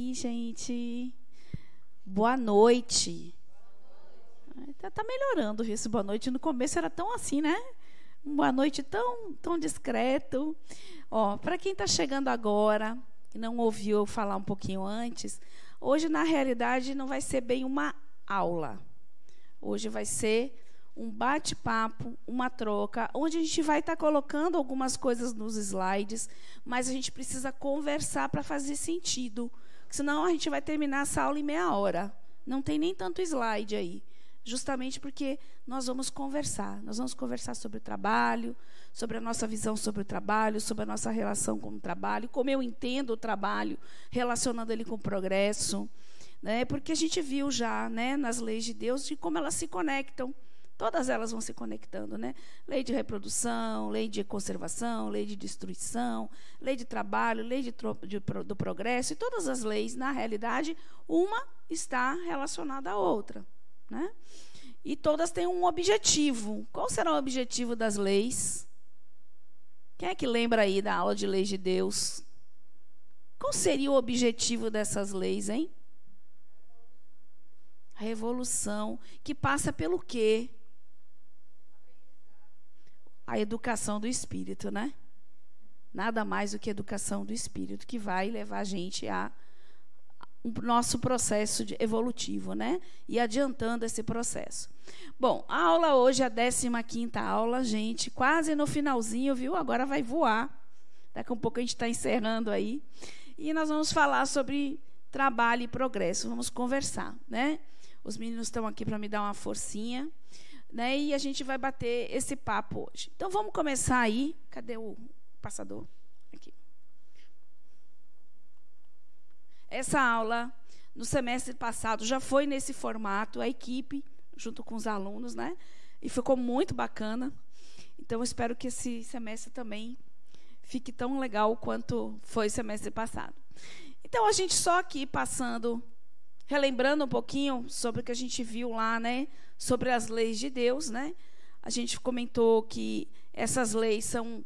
aí, gente? Boa noite. Tá melhorando esse boa noite. No começo era tão assim, né? Boa noite tão discreto. Ó, para quem está chegando agora, e não ouviu eu falar um pouquinho antes, hoje, na realidade, não vai ser bem uma aula. Hoje vai ser um bate-papo, uma troca, onde a gente vai estar colocando algumas coisas nos slides, mas a gente precisa conversar para fazer sentido. Senão a gente vai terminar essa aula em meia hora. Não tem nem tanto slide aí. Justamente porque nós vamos conversar. Nós vamos conversar sobre o trabalho, sobre a nossa visão sobre o trabalho, sobre a nossa relação com o trabalho, como eu entendo o trabalho, relacionando ele com o progresso. Né? Porque a gente viu já, né, nas leis de Deus de como elas se conectam. Todas elas vão se conectando, né? Lei de reprodução, lei de conservação, lei de destruição, lei de trabalho, lei do progresso. E todas as leis, na realidade, uma está relacionada à outra. Né? E todas têm um objetivo. Qual será o objetivo das leis? Quem é que lembra aí da aula de leis de Deus? Qual seria o objetivo dessas leis, hein? A revolução, que passa pelo quê? A educação do espírito, né? Nada mais do que a educação do espírito, que vai levar a gente a nosso processo evolutivo, né? E adiantando esse processo. Bom, a aula hoje é a 15ª aula, gente, quase no finalzinho, viu? Agora vai voar. Daqui a um pouco a gente está encerrando aí. E nós vamos falar sobre trabalho e progresso. Vamos conversar, né? Os meninos estão aqui para me dar uma forcinha, né? E a gente vai bater esse papo hoje. Então, vamos começar aí. Cadê o passador? Aqui. Essa aula, no semestre passado, já foi nesse formato, a equipe, junto com os alunos, né? E ficou muito bacana. Então, eu espero que esse semestre também fique tão legal quanto foi o semestre passado. Então, a gente só aqui passando, relembrando um pouquinho sobre o que a gente viu lá, né? Sobre as leis de Deus, né? A gente comentou que essas leis são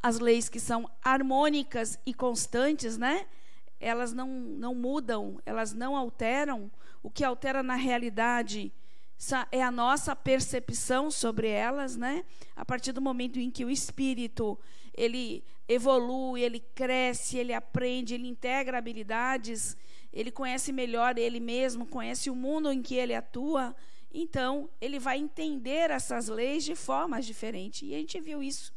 as leis que são harmônicas e constantes, né? Elas não mudam, elas não alteram. O que altera na realidade é a nossa percepção sobre elas, né? A partir do momento em que o espírito ele evolui, ele cresce, ele aprende, ele integra habilidades, ele conhece melhor ele mesmo, conhece o mundo em que ele atua, então ele vai entender essas leis de formas diferentes. E a gente viu isso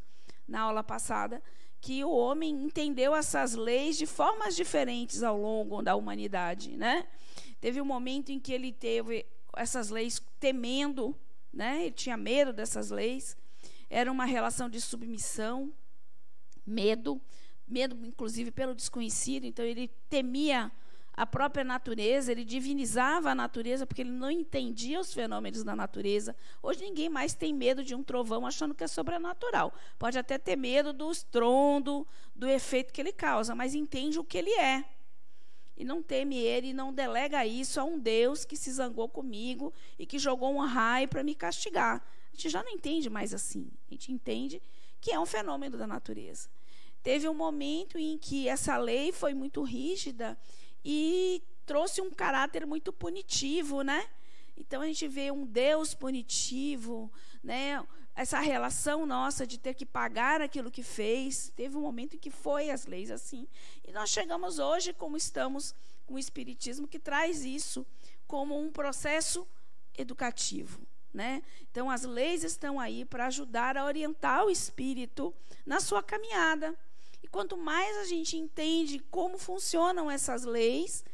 na aula passada, que o homem entendeu essas leis de formas diferentes ao longo da humanidade, né? Teve um momento em que ele teve essas leis temendo, né? Ele tinha medo dessas leis. Era uma relação de submissão, medo inclusive pelo desconhecido. Então ele temia a própria natureza, ele divinizava a natureza porque ele não entendia os fenômenos da natureza. Hoje ninguém mais tem medo de um trovão achando que é sobrenatural. Pode até ter medo do estrondo, do efeito que ele causa, mas entende o que ele é. E não teme ele, e não delega isso a um Deus que se zangou comigo e que jogou um raio para me castigar. A gente já não entende mais assim. A gente entende que é um fenômeno da natureza. Teve um momento em que essa lei foi muito rígida e trouxe um caráter muito punitivo, né? Então a gente vê um Deus punitivo, né? Essa relação nossa de ter que pagar aquilo que fez. Teve um momento em que foi as leis assim. E nós chegamos hoje, como estamos com o Espiritismo, que traz isso como um processo educativo, né? Então as leis estão aí para ajudar a orientar o espírito na sua caminhada. E quanto mais a gente entende como funcionam essas leis,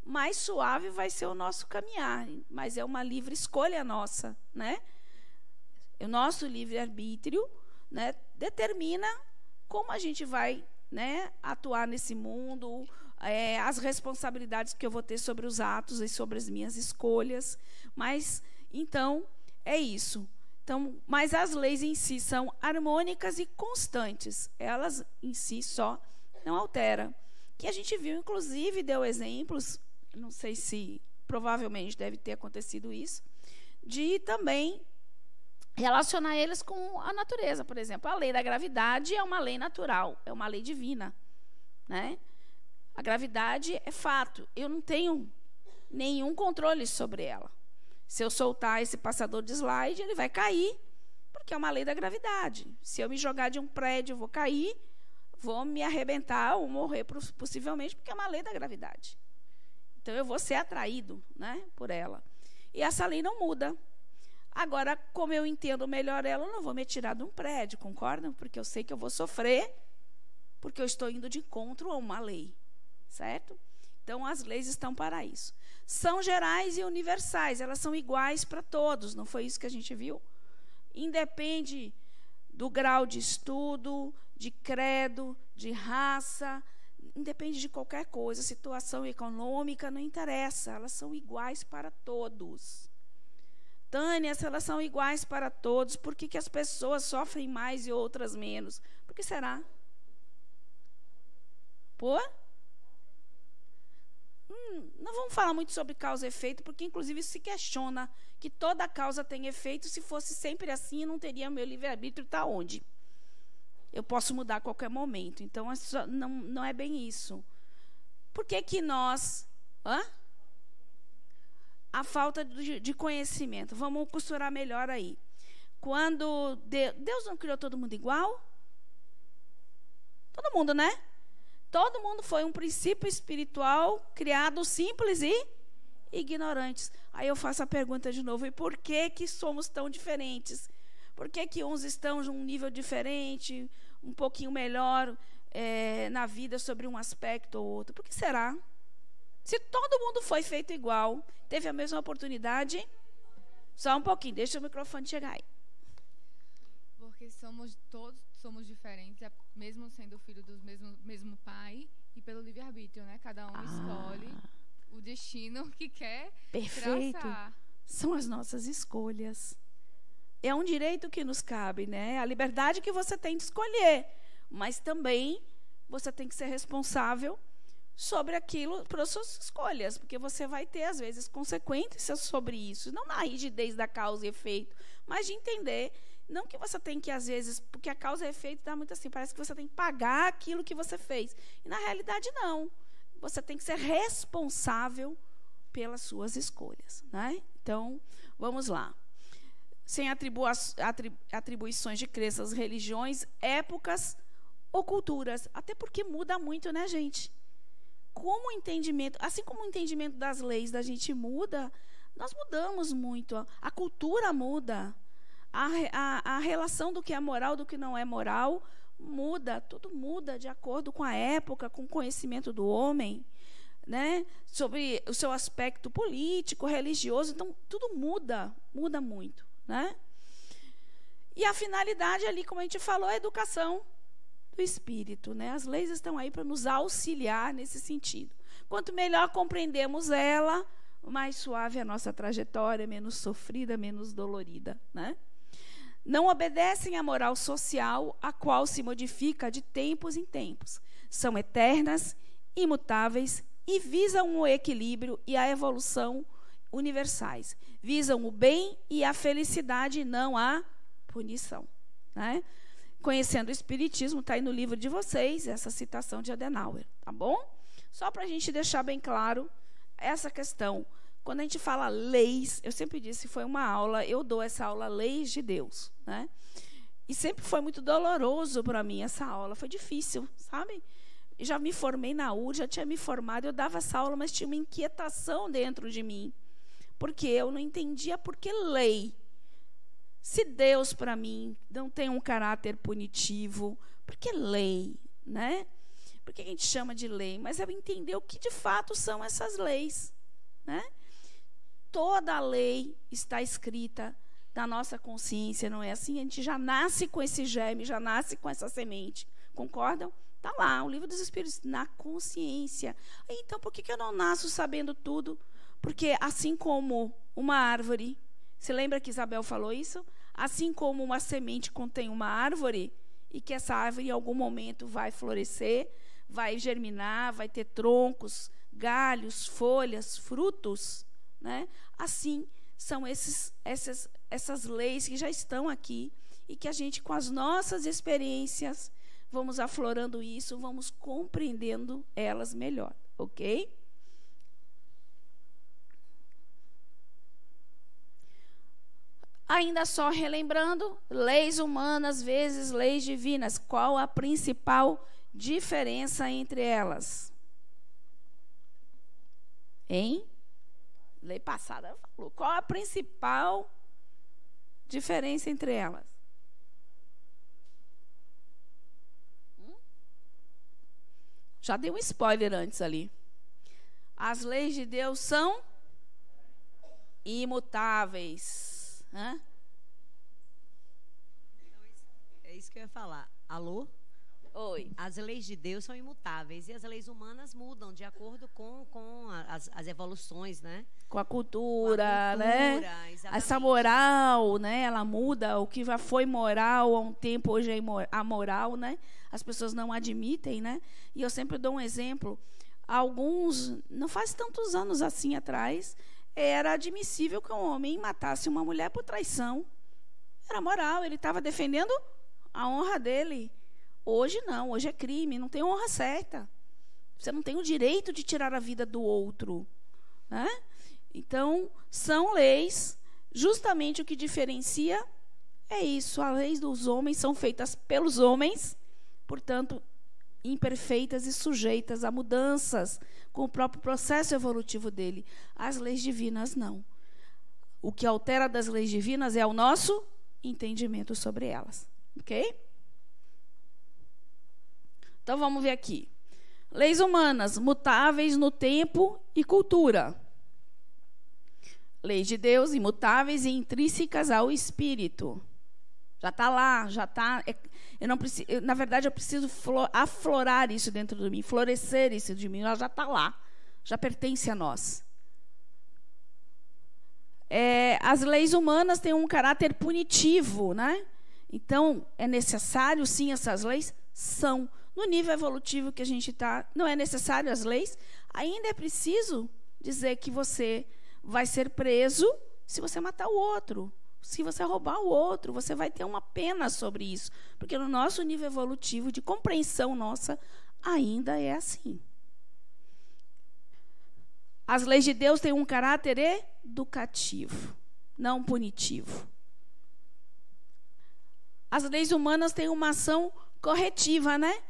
mais suave vai ser o nosso caminhar. Mas é uma livre escolha nossa, né? O nosso livre-arbítrio, né, determina como a gente vai, né, atuar nesse mundo, as responsabilidades que eu vou ter sobre os atos e sobre as minhas escolhas. Mas, então, é isso. Então, mas as leis em si são harmônicas e constantes. Elas em si só não alteram. Que a gente viu, inclusive, deu exemplos, não sei se provavelmente deve ter acontecido isso, de também relacionar eles com a natureza. Por exemplo, a lei da gravidade é uma lei natural, é uma lei divina, né? A gravidade é fato. Eu não tenho nenhum controle sobre ela. Se eu soltar esse passador de slide, ele vai cair, porque é uma lei da gravidade. Se eu me jogar de um prédio, eu vou cair, vou me arrebentar ou morrer possivelmente, porque é uma lei da gravidade. Então, eu vou ser atraído, né, por ela. E essa lei não muda. Agora, como eu entendo melhor ela, eu não vou me tirar de um prédio, concordam? Porque eu sei que eu vou sofrer, porque eu estou indo de encontro a uma lei, certo? Então, as leis estão para isso. São gerais e universais, elas são iguais para todos, não foi isso que a gente viu? Independe do grau de estudo, de credo, de raça, independe de qualquer coisa, situação econômica, não interessa, elas são iguais para todos. Tânia, se elas são iguais para todos, por que as pessoas sofrem mais e outras menos? Por que será? Por? Não vamos falar muito sobre causa e efeito, porque, inclusive, isso se questiona, que toda causa tem efeito. Se fosse sempre assim, não teria meu livre-arbítrio, está onde? Eu posso mudar a qualquer momento. Então, não é bem isso. Por que nós... A falta de conhecimento. Vamos costurar melhor aí. Quando Deus não criou todo mundo igual? Todo mundo, né? Todo mundo foi um princípio espiritual criado simples e ignorantes. Aí eu faço a pergunta de novo. E por que somos tão diferentes? Por que uns estão num nível diferente, um pouquinho melhor na vida sobre um aspecto ou outro? Por que será? Se todo mundo foi feito igual, teve a mesma oportunidade, só um pouquinho, deixa o microfone chegar aí. Porque todos somos diferentes, mesmo sendo filho do mesmo pai, e pelo livre-arbítrio, né? Cada um escolhe o destino que quer traçar. São as nossas escolhas. É um direito que nos cabe, né? A liberdade que você tem de escolher, mas também você tem que ser responsável sobre aquilo, pelas suas escolhas, porque você vai ter, às vezes, consequências sobre isso, não na rigidez da causa e efeito, mas de entender, não que você tem que, às vezes, porque a causa e efeito dá muito assim, parece que você tem que pagar aquilo que você fez, e na realidade não, você tem que ser responsável pelas suas escolhas, né? Então, vamos lá. Sem atribuições de crenças, religiões, épocas ou culturas, até porque muda muito, né, gente? Como o entendimento, assim como o entendimento das leis da gente muda, nós mudamos muito. A cultura muda. A relação do que é moral, do que não é moral, muda. Tudo muda de acordo com a época, com o conhecimento do homem, né? Sobre o seu aspecto político, religioso. Então, tudo muda muito, né? E a finalidade ali, como a gente falou, é a educação do espírito, né? As leis estão aí para nos auxiliar nesse sentido. Quanto melhor compreendemos ela, mais suave é a nossa trajetória, menos sofrida, menos dolorida, né? Não obedecem à moral social, a qual se modifica de tempos em tempos. São eternas, imutáveis e visam o equilíbrio e a evolução universais. Visam o bem e a felicidade, não a punição, né? Conhecendo o Espiritismo, está aí no livro de vocês, essa citação de Adenauer, tá bom? Só para a gente deixar bem claro essa questão. Quando a gente fala leis, eu sempre disse, foi uma aula, eu dou essa aula Leis de Deus, né? E sempre foi muito doloroso para mim essa aula, foi difícil, sabe? Eu já me formei na URGS, já tinha me formado, eu dava essa aula, mas tinha uma inquietação dentro de mim, porque eu não entendia por que lei. Se Deus, para mim, não tem um caráter punitivo, por que lei, né? Por que a gente chama de lei? Mas eu entender o que de fato são essas leis, né? Toda a lei está escrita na nossa consciência, não é assim? A gente já nasce com esse germe, já nasce com essa semente. Concordam? Está lá, o livro dos Espíritos, na consciência. Então, por que eu não nasço sabendo tudo? Porque assim como uma árvore... Você lembra que Isabel falou isso? Assim como uma semente contém uma árvore, e que essa árvore em algum momento vai florescer, vai germinar, vai ter troncos, galhos, folhas, frutos, né? Assim são essas leis que já estão aqui e que a gente, com as nossas experiências, vamos aflorando isso, vamos compreendendo elas melhor, ok? Ainda só relembrando, leis humanas vezes leis divinas. Qual a principal diferença entre elas? Hein? Lei passada falou. Qual a principal diferença entre elas? Já dei um spoiler antes ali. As leis de Deus são imutáveis. Hã? É isso que eu ia falar. Alô? Oi. As leis de Deus são imutáveis e as leis humanas mudam de acordo com as evoluções, né? Com a cultura, né? Exatamente. Essa moral, né? Ela muda. O que já foi moral há um tempo, hoje é amoral, né? As pessoas não admitem, né? E eu sempre dou um exemplo. Alguns, não faz tantos anos assim atrás, era admissível que um homem matasse uma mulher por traição. Era moral, ele estava defendendo a honra dele. Hoje não, hoje é crime, não tem honra certa. Você não tem o direito de tirar a vida do outro, né? Então, são leis, justamente o que diferencia é isso. As leis dos homens são feitas pelos homens, portanto, imperfeitas e sujeitas a mudanças com o próprio processo evolutivo dele. As leis divinas, não. O que altera das leis divinas é o nosso entendimento sobre elas. Ok? Então, vamos ver aqui. Leis humanas, mutáveis no tempo e cultura. Leis de Deus, imutáveis e intrínsecas ao espírito. Já está lá, já está. Eu não preciso, na verdade, eu preciso aflorar isso dentro de mim, florescer isso de mim. Ela já está lá, já pertence a nós. As leis humanas têm um caráter punitivo, né? Então, é necessário, sim, essas leis? São. No nível evolutivo que a gente está, não é necessário as leis. Ainda é preciso dizer que você vai ser preso se você matar o outro. Se você roubar o outro, você vai ter uma pena sobre isso. Porque no nosso nível evolutivo, de compreensão nossa, ainda é assim. As leis de Deus têm um caráter educativo, não punitivo. As leis humanas têm uma ação corretiva, né?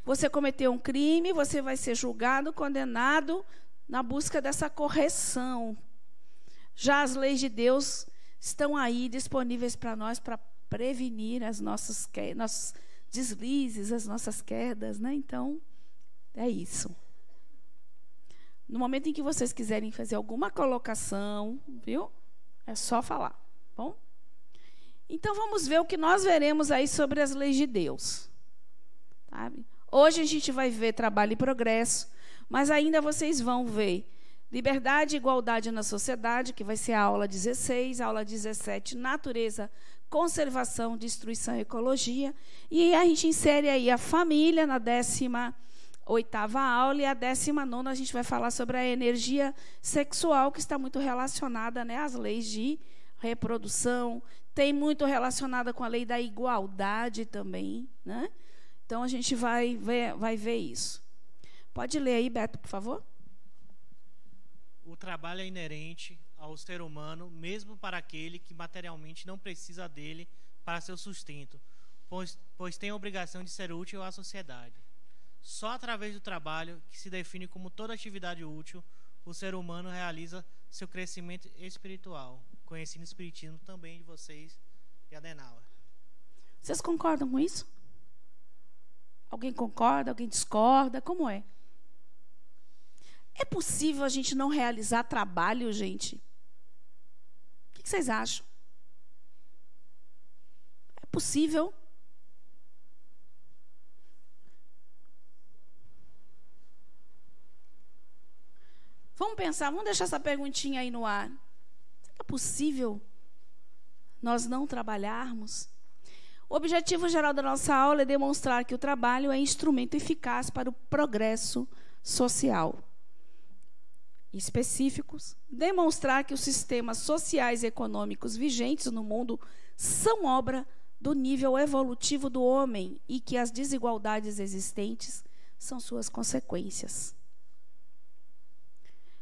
Você cometeu um crime, você vai ser julgado, condenado, na busca dessa correção. Já as leis de Deus estão aí disponíveis para nós para prevenir as nossos deslizes, as nossas quedas, né? Então, é isso. No momento em que vocês quiserem fazer alguma colocação, viu? É só falar, bom? Então, vamos ver o que nós veremos aí sobre as leis de Deus. Sabe? Hoje a gente vai ver trabalho e progresso, mas ainda vocês vão ver liberdade e igualdade na sociedade, que vai ser a aula 16, a aula 17, natureza, conservação, destruição e ecologia. E a gente insere aí a família na 18ª aula, e a 19ª a gente vai falar sobre a energia sexual, que está muito relacionada, né, às leis de reprodução, tem muito relacionada com a lei da igualdade também, né? Então, a gente vai ver isso. Pode ler aí, Beto, por favor? O trabalho é inerente ao ser humano, mesmo para aquele que materialmente não precisa dele para seu sustento, pois tem a obrigação de ser útil à sociedade. Só através do trabalho, que se define como toda atividade útil, o ser humano realiza seu crescimento espiritual. Conhecendo o espiritismo também de vocês e Adenauer. Vocês concordam com isso? Alguém concorda? Alguém discorda? Como é? É possível a gente não realizar trabalho, gente? O que vocês acham? É possível? Vamos pensar, vamos deixar essa perguntinha aí no ar. Será que é possível nós não trabalharmos? O objetivo geral da nossa aula é demonstrar que o trabalho é instrumento eficaz para o progresso social. Específicos, demonstrar que os sistemas sociais e econômicos vigentes no mundo são obra do nível evolutivo do homem e que as desigualdades existentes são suas consequências.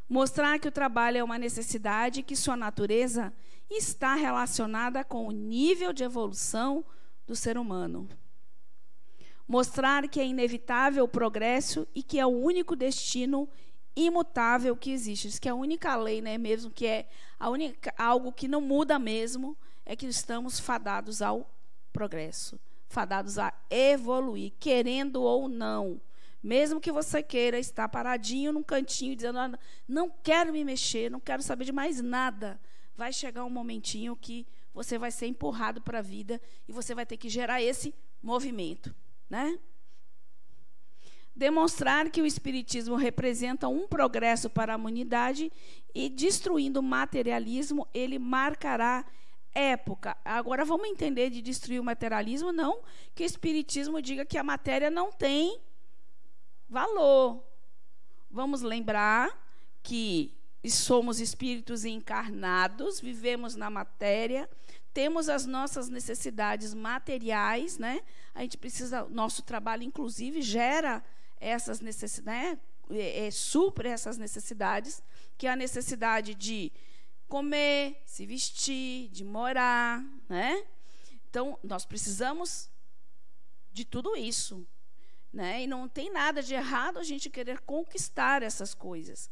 Mostrar que o trabalho é uma necessidade e que sua natureza está relacionada com o nível de evolução do ser humano. Mostrar que é inevitável o progresso e que é o único destino imutável que existe. Diz que a única lei, né, mesmo que é algo que não muda mesmo, é que estamos fadados ao progresso, fadados a evoluir, querendo ou não. Mesmo que você queira estar paradinho num cantinho, dizendo, não quero me mexer, não quero saber de mais nada, vai chegar um momentinho que você vai ser empurrado para a vida e você vai ter que gerar esse movimento, né? Demonstrar que o espiritismo representa um progresso para a humanidade e, destruindo o materialismo, ele marcará época. Agora, vamos entender de destruir o materialismo, não que o espiritismo diga que a matéria não tem valor. Vamos lembrar que somos espíritos encarnados, vivemos na matéria, temos as nossas necessidades materiais, né? A gente precisa, nosso trabalho, inclusive, gera essas necessidades, né? Supre essas necessidades, que é a necessidade de comer, se vestir, de morar, né? Então, nós precisamos de tudo isso, né? E não tem nada de errado a gente querer conquistar essas coisas.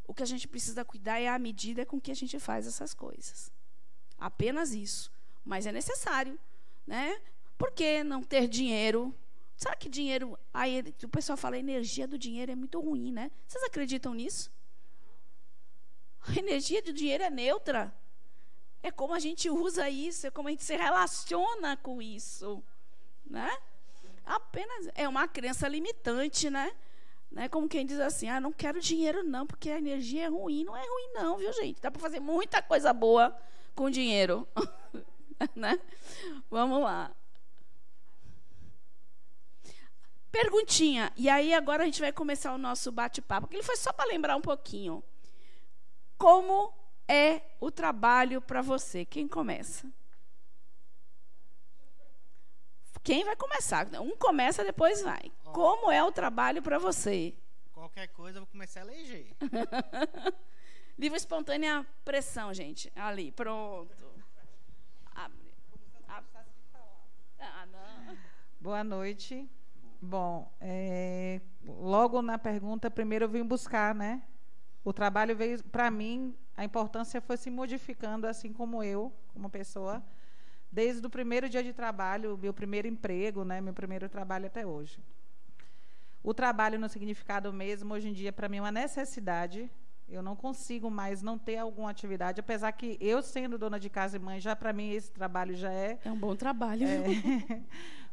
O que a gente precisa cuidar é a medida com que a gente faz essas coisas. Apenas isso. Mas é necessário, né? Por que não ter dinheiro? Será que dinheiro... Aí o pessoal fala, a energia do dinheiro é muito ruim, né? Vocês acreditam nisso? A energia do dinheiro é neutra. É como a gente usa isso, é como a gente se relaciona com isso, né? Apenas é uma crença limitante, né? Como quem diz assim, não quero dinheiro não, porque a energia é ruim. Não é ruim não, viu, gente? Dá para fazer muita coisa boa com dinheiro. Né? Vamos lá. Perguntinha. E aí agora a gente vai começar o nosso bate-papo. Ele foi só para lembrar um pouquinho. Como é o trabalho para você? Quem começa? Quem vai começar? Um começa, depois vai. Como é o trabalho para você? Qualquer coisa, eu vou começar a eleger. Livre espontânea pressão, gente. Ali, pronto. Abre. Não. Boa noite. Bom, logo na pergunta, primeiro eu vim buscar, né? O trabalho veio, para mim, a importância foi se modificando, assim como eu, como pessoa, desde o primeiro dia de trabalho, meu primeiro emprego, né, meu primeiro trabalho até hoje. O trabalho no significado mesmo, hoje em dia, para mim, é uma necessidade. Eu não consigo mais não ter alguma atividade, apesar que eu, sendo dona de casa e mãe, já para mim esse trabalho já é... É um bom trabalho.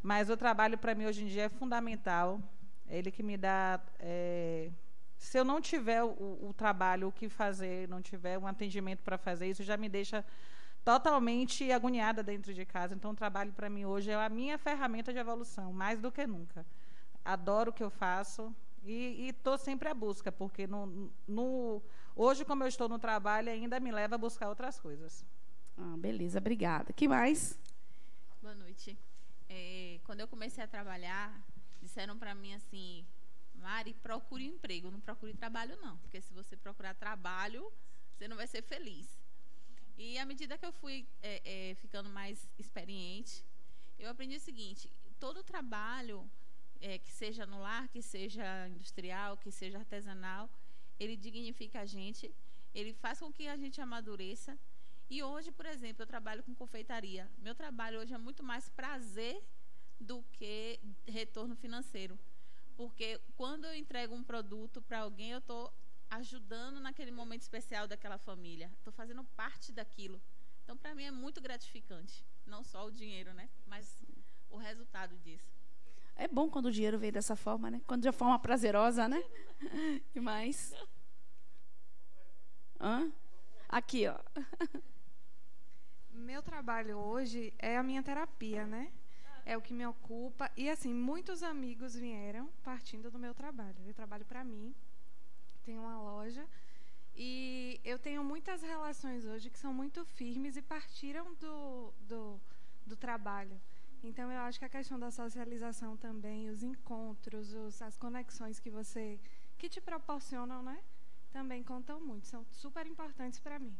Mas o trabalho, para mim, hoje em dia, é fundamental. É ele que me dá... Se eu não tiver o trabalho, o que fazer, não tiver um atendimento para fazer, isso já me deixa totalmente agoniada dentro de casa. Então, o trabalho, para mim, hoje, é a minha ferramenta de evolução, mais do que nunca. Adoro o que eu faço e estou sempre à busca, porque hoje, como eu estou no trabalho, ainda me leva a buscar outras coisas. Beleza, obrigada. Que mais? Boa noite. Quando eu comecei a trabalhar, disseram para mim assim... Mari, procure emprego, não procure trabalho não, porque se você procurar trabalho, você não vai ser feliz. E à medida que eu fui ficando mais experiente, eu aprendi o seguinte, todo trabalho, que seja no lar, que seja industrial, que seja artesanal, ele dignifica a gente, ele faz com que a gente amadureça. E hoje, por exemplo, eu trabalho com confeitaria. Meu trabalho hoje é muito mais prazer do que retorno financeiro. Porque quando eu entrego um produto para alguém, eu estou ajudando naquele momento especial daquela família. Estou fazendo parte daquilo. Então, para mim, é muito gratificante. Não só o dinheiro, né? Mas o resultado disso. É bom quando o dinheiro vem dessa forma, né? Quando de forma prazerosa, né? E mais? Aqui, ó. Meu trabalho hoje é a minha terapia, né? É o que me ocupa. E, assim, muitos amigos vieram partindo do meu trabalho. Eu trabalho para mim, tenho uma loja. E eu tenho muitas relações hoje que são muito firmes e partiram do trabalho. Então, eu acho que a questão da socialização também, os encontros, as conexões que te proporcionam, né, também contam muito, são super importantes para mim.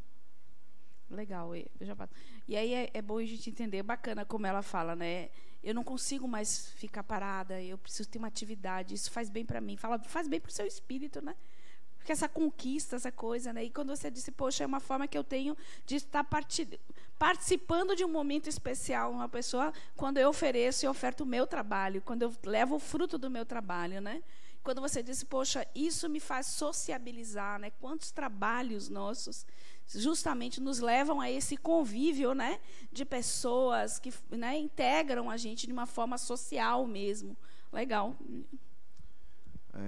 Legal. E aí é bom a gente entender, bacana como ela fala, né? Eu não consigo mais ficar parada, eu preciso ter uma atividade, isso faz bem para mim. Faz bem para o seu espírito, né? Porque essa conquista, essa coisa, né? E quando você disse, poxa, é uma forma que eu tenho de estar participando de um momento especial, uma pessoa, quando eu ofereço e oferto o meu trabalho, quando eu levo o fruto do meu trabalho, né? Quando você disse, poxa, isso me faz sociabilizar, né? Quantos trabalhos nossos justamente nos levam a esse convívio, né, de pessoas que, né, integram a gente de uma forma social mesmo. Legal.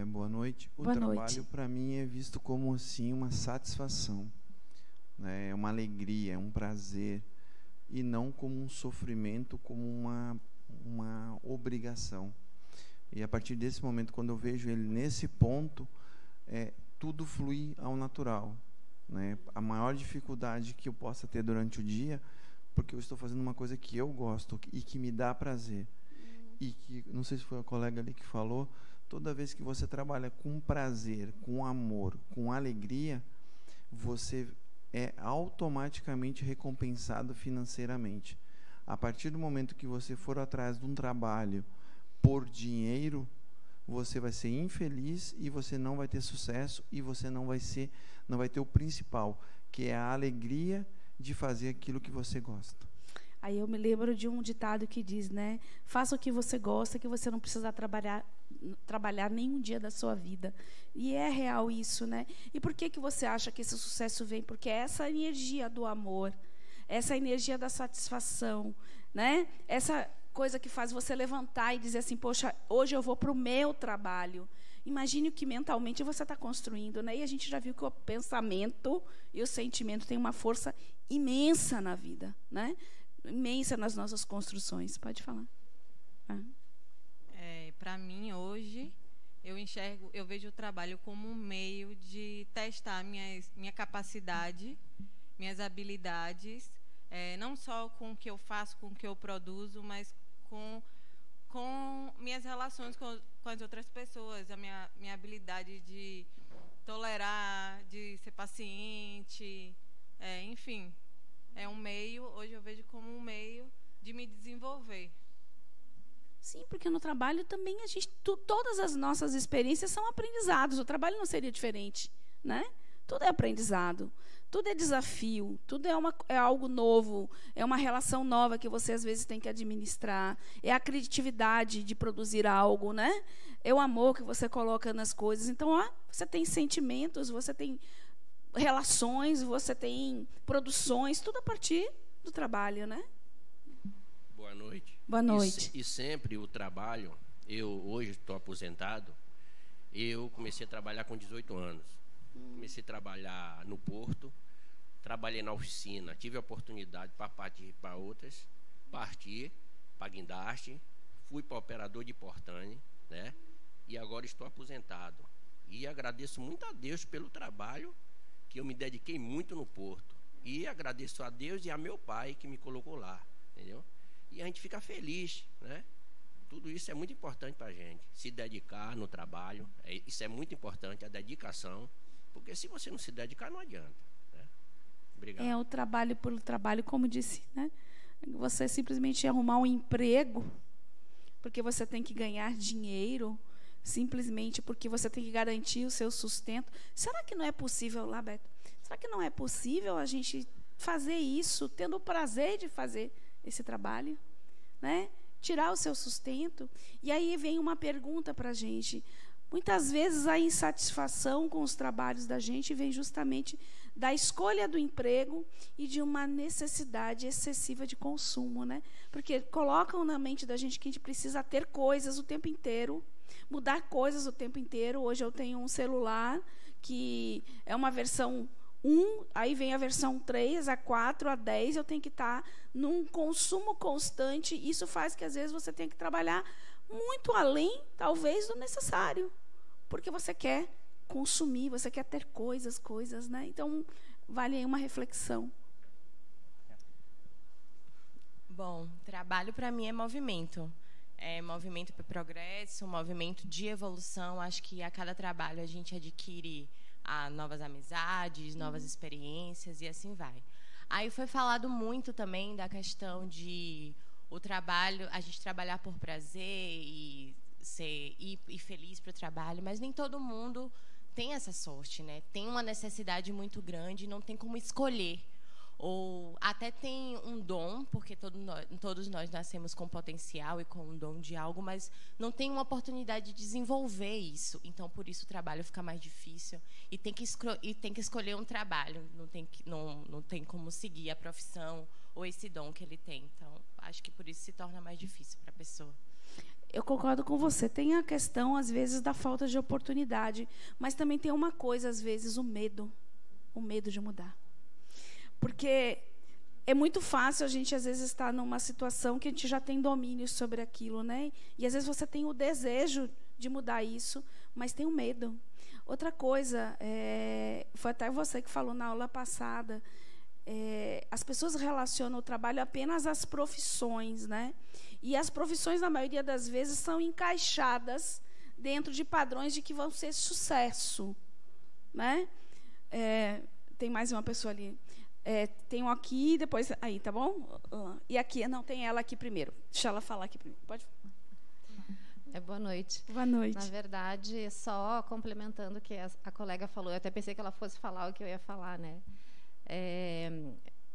Boa noite. O Boa trabalho, noite. para mim, é visto como assim uma satisfação, né? É uma alegria, é um prazer, e não como um sofrimento, como uma obrigação. E a partir desse momento, quando eu vejo ele nesse ponto, tudo flui ao natural, né? A maior dificuldade que eu possa ter durante o dia, porque eu estou fazendo uma coisa que eu gosto e que me dá prazer. E que, não sei se foi a colega ali que falou, toda vez que você trabalha com prazer, com amor, com alegria, você é automaticamente recompensado financeiramente. A partir do momento que você for atrás de um trabalho por dinheiro, você vai ser infeliz e você não vai ter sucesso, e você não vai ter o principal, que é a alegria de fazer aquilo que você gosta. Aí eu me lembro de um ditado que diz, né? Faça o que você gosta, que você não precisa trabalhar nenhum dia da sua vida. E é real isso, né? E por que você acha que esse sucesso vem? Porque é essa energia do amor, essa energia da satisfação, né? Essa coisa que faz você levantar e dizer assim, poxa, hoje eu vou para o meu trabalho. Imagine o que mentalmente você está construindo, né? E a gente já viu que o pensamento e o sentimento têm uma força imensa na vida, né? Imensa nas nossas construções. Pode falar. Para mim, hoje, eu vejo o trabalho como um meio de testar minha capacidade, minhas habilidades, não só com o que eu faço, com o que eu produzo, mas com minhas relações com as outras pessoas, a minha habilidade de tolerar, de ser paciente, enfim, é um meio, hoje eu vejo como um meio de me desenvolver. Sim, porque no trabalho também todas as nossas experiências são aprendizados. O trabalho não seria diferente, né? Tudo é aprendizado, tudo é desafio, tudo é algo novo, é uma relação nova que você às vezes tem que administrar, é a criatividade de produzir algo, né? É o amor que você coloca nas coisas. Então, você tem sentimentos, você tem relações, você tem produções, tudo a partir do trabalho, né? Boa noite. Boa noite. E sempre o trabalho, eu hoje estou aposentado, eu comecei a trabalhar com 18 anos. Comecei a trabalhar no porto, trabalhei na oficina, tive a oportunidade para partir para outras, parti para guindaste, fui para operador de portane, né? E agora estou aposentado. E agradeço muito a Deus pelo trabalho que eu me dediquei muito no porto. E agradeço a Deus e a meu pai que me colocou lá, entendeu? E a gente fica feliz, né? Tudo isso é muito importante para a gente. Se dedicar no trabalho, isso é muito importante, a dedicação. Porque se você não se dedicar, não adianta, né? Obrigado. O trabalho pelo trabalho, como disse, né? Você simplesmente arrumar um emprego, porque você tem que ganhar dinheiro, simplesmente porque você tem que garantir o seu sustento. Será que não é possível, lá, Beto? Será que não é possível a gente fazer isso, tendo o prazer de fazer esse trabalho, né? Tirar o seu sustento? E aí vem uma pergunta para a gente. Muitas vezes a insatisfação com os trabalhos da gente vem justamente da escolha do emprego e de uma necessidade excessiva de consumo, né? Porque colocam na mente da gente que a gente precisa ter coisas o tempo inteiro, mudar coisas o tempo inteiro. Hoje eu tenho um celular que é uma versão 1, aí vem a versão 3, a 4, a 10, eu tenho que estar num consumo constante. Isso faz que às vezes você tenha que trabalhar muito além, talvez, do necessário, porque você quer consumir, você quer ter coisas, né? Então, vale aí uma reflexão. Bom, trabalho para mim é movimento. É movimento para o progresso, movimento de evolução. Acho que a cada trabalho a gente adquire novas amizades, novas experiências e assim vai. Aí foi falado muito também da questão de o trabalho, a gente trabalhar por prazer e ir feliz para o trabalho, mas nem todo mundo tem essa sorte, né? Tem uma necessidade muito grande, não tem como escolher. Ou até tem um dom, porque todos nós nascemos com potencial e com um dom de algo, mas não tem uma oportunidade de desenvolver isso. Então, por isso, o trabalho fica mais difícil. E tem que escolher um trabalho. Não tem como seguir a profissão ou esse dom que ele tem. Então, acho que por isso se torna mais difícil para a pessoa. Eu concordo com você. Tem a questão, às vezes, da falta de oportunidade. Mas também tem uma coisa, às vezes, o medo. O medo de mudar. Porque é muito fácil a gente, às vezes, estar numa situação que a gente já tem domínio sobre aquilo, né? E, às vezes, você tem o desejo de mudar isso, mas tem o medo. Outra coisa, foi até você que falou na aula passada, as pessoas relacionam o trabalho apenas às profissões, né? E as profissões, na maioria das vezes, são encaixadas dentro de padrões de que vão ser sucesso, né? Tem mais uma pessoa ali. Tem um aqui, depois... Aí, tá bom? E aqui, não, tem ela aqui primeiro. Deixa ela falar aqui primeiro. Pode falar. Boa noite. Boa noite. Na verdade, só complementando o que a colega falou, eu até pensei que ela fosse falar o que eu ia falar, né?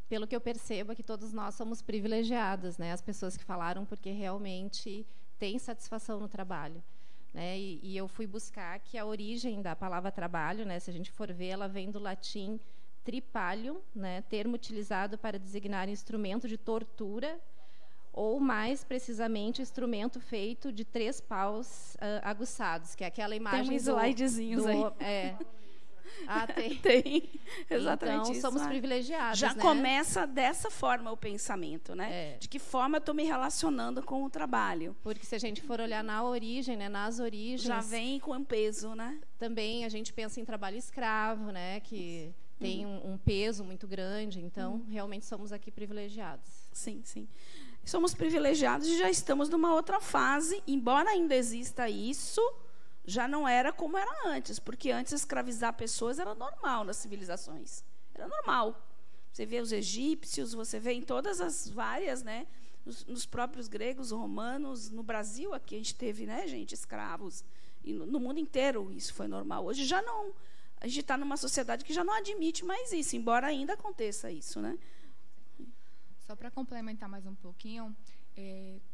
Pelo que eu percebo, é que todos nós somos privilegiados, né? As pessoas que falaram, porque realmente têm satisfação no trabalho. Né? E eu fui buscar que a origem da palavra trabalho, né, se a gente for ver, ela vem do latim tripalium, né, termo utilizado para designar instrumento de tortura, ou mais precisamente instrumento feito de 3 paus aguçados, que é aquela imagem. Tem slidezinhos aí. Tem. Tem, exatamente então, isso. Somos privilegiados. Já né? começa dessa forma o pensamento, né? De que forma eu estou me relacionando com o trabalho. Porque se a gente for olhar na origem, né, nas origens... Já vem com um peso, né? Também a gente pensa em trabalho escravo, né? Que tem um peso muito grande. Então, realmente somos aqui privilegiados. Sim, sim. Somos privilegiados e já estamos numa outra fase, embora ainda exista isso... Já não era como era antes, porque antes escravizar pessoas era normal nas civilizações. Era normal. Você vê os egípcios, você vê em todas as várias, né? Nos próprios gregos, romanos, no Brasil aqui a gente teve, né, gente, escravos. E no mundo inteiro isso foi normal. Hoje já não. A gente está numa sociedade que já não admite mais isso, embora ainda aconteça isso, né? Só para complementar mais um pouquinho,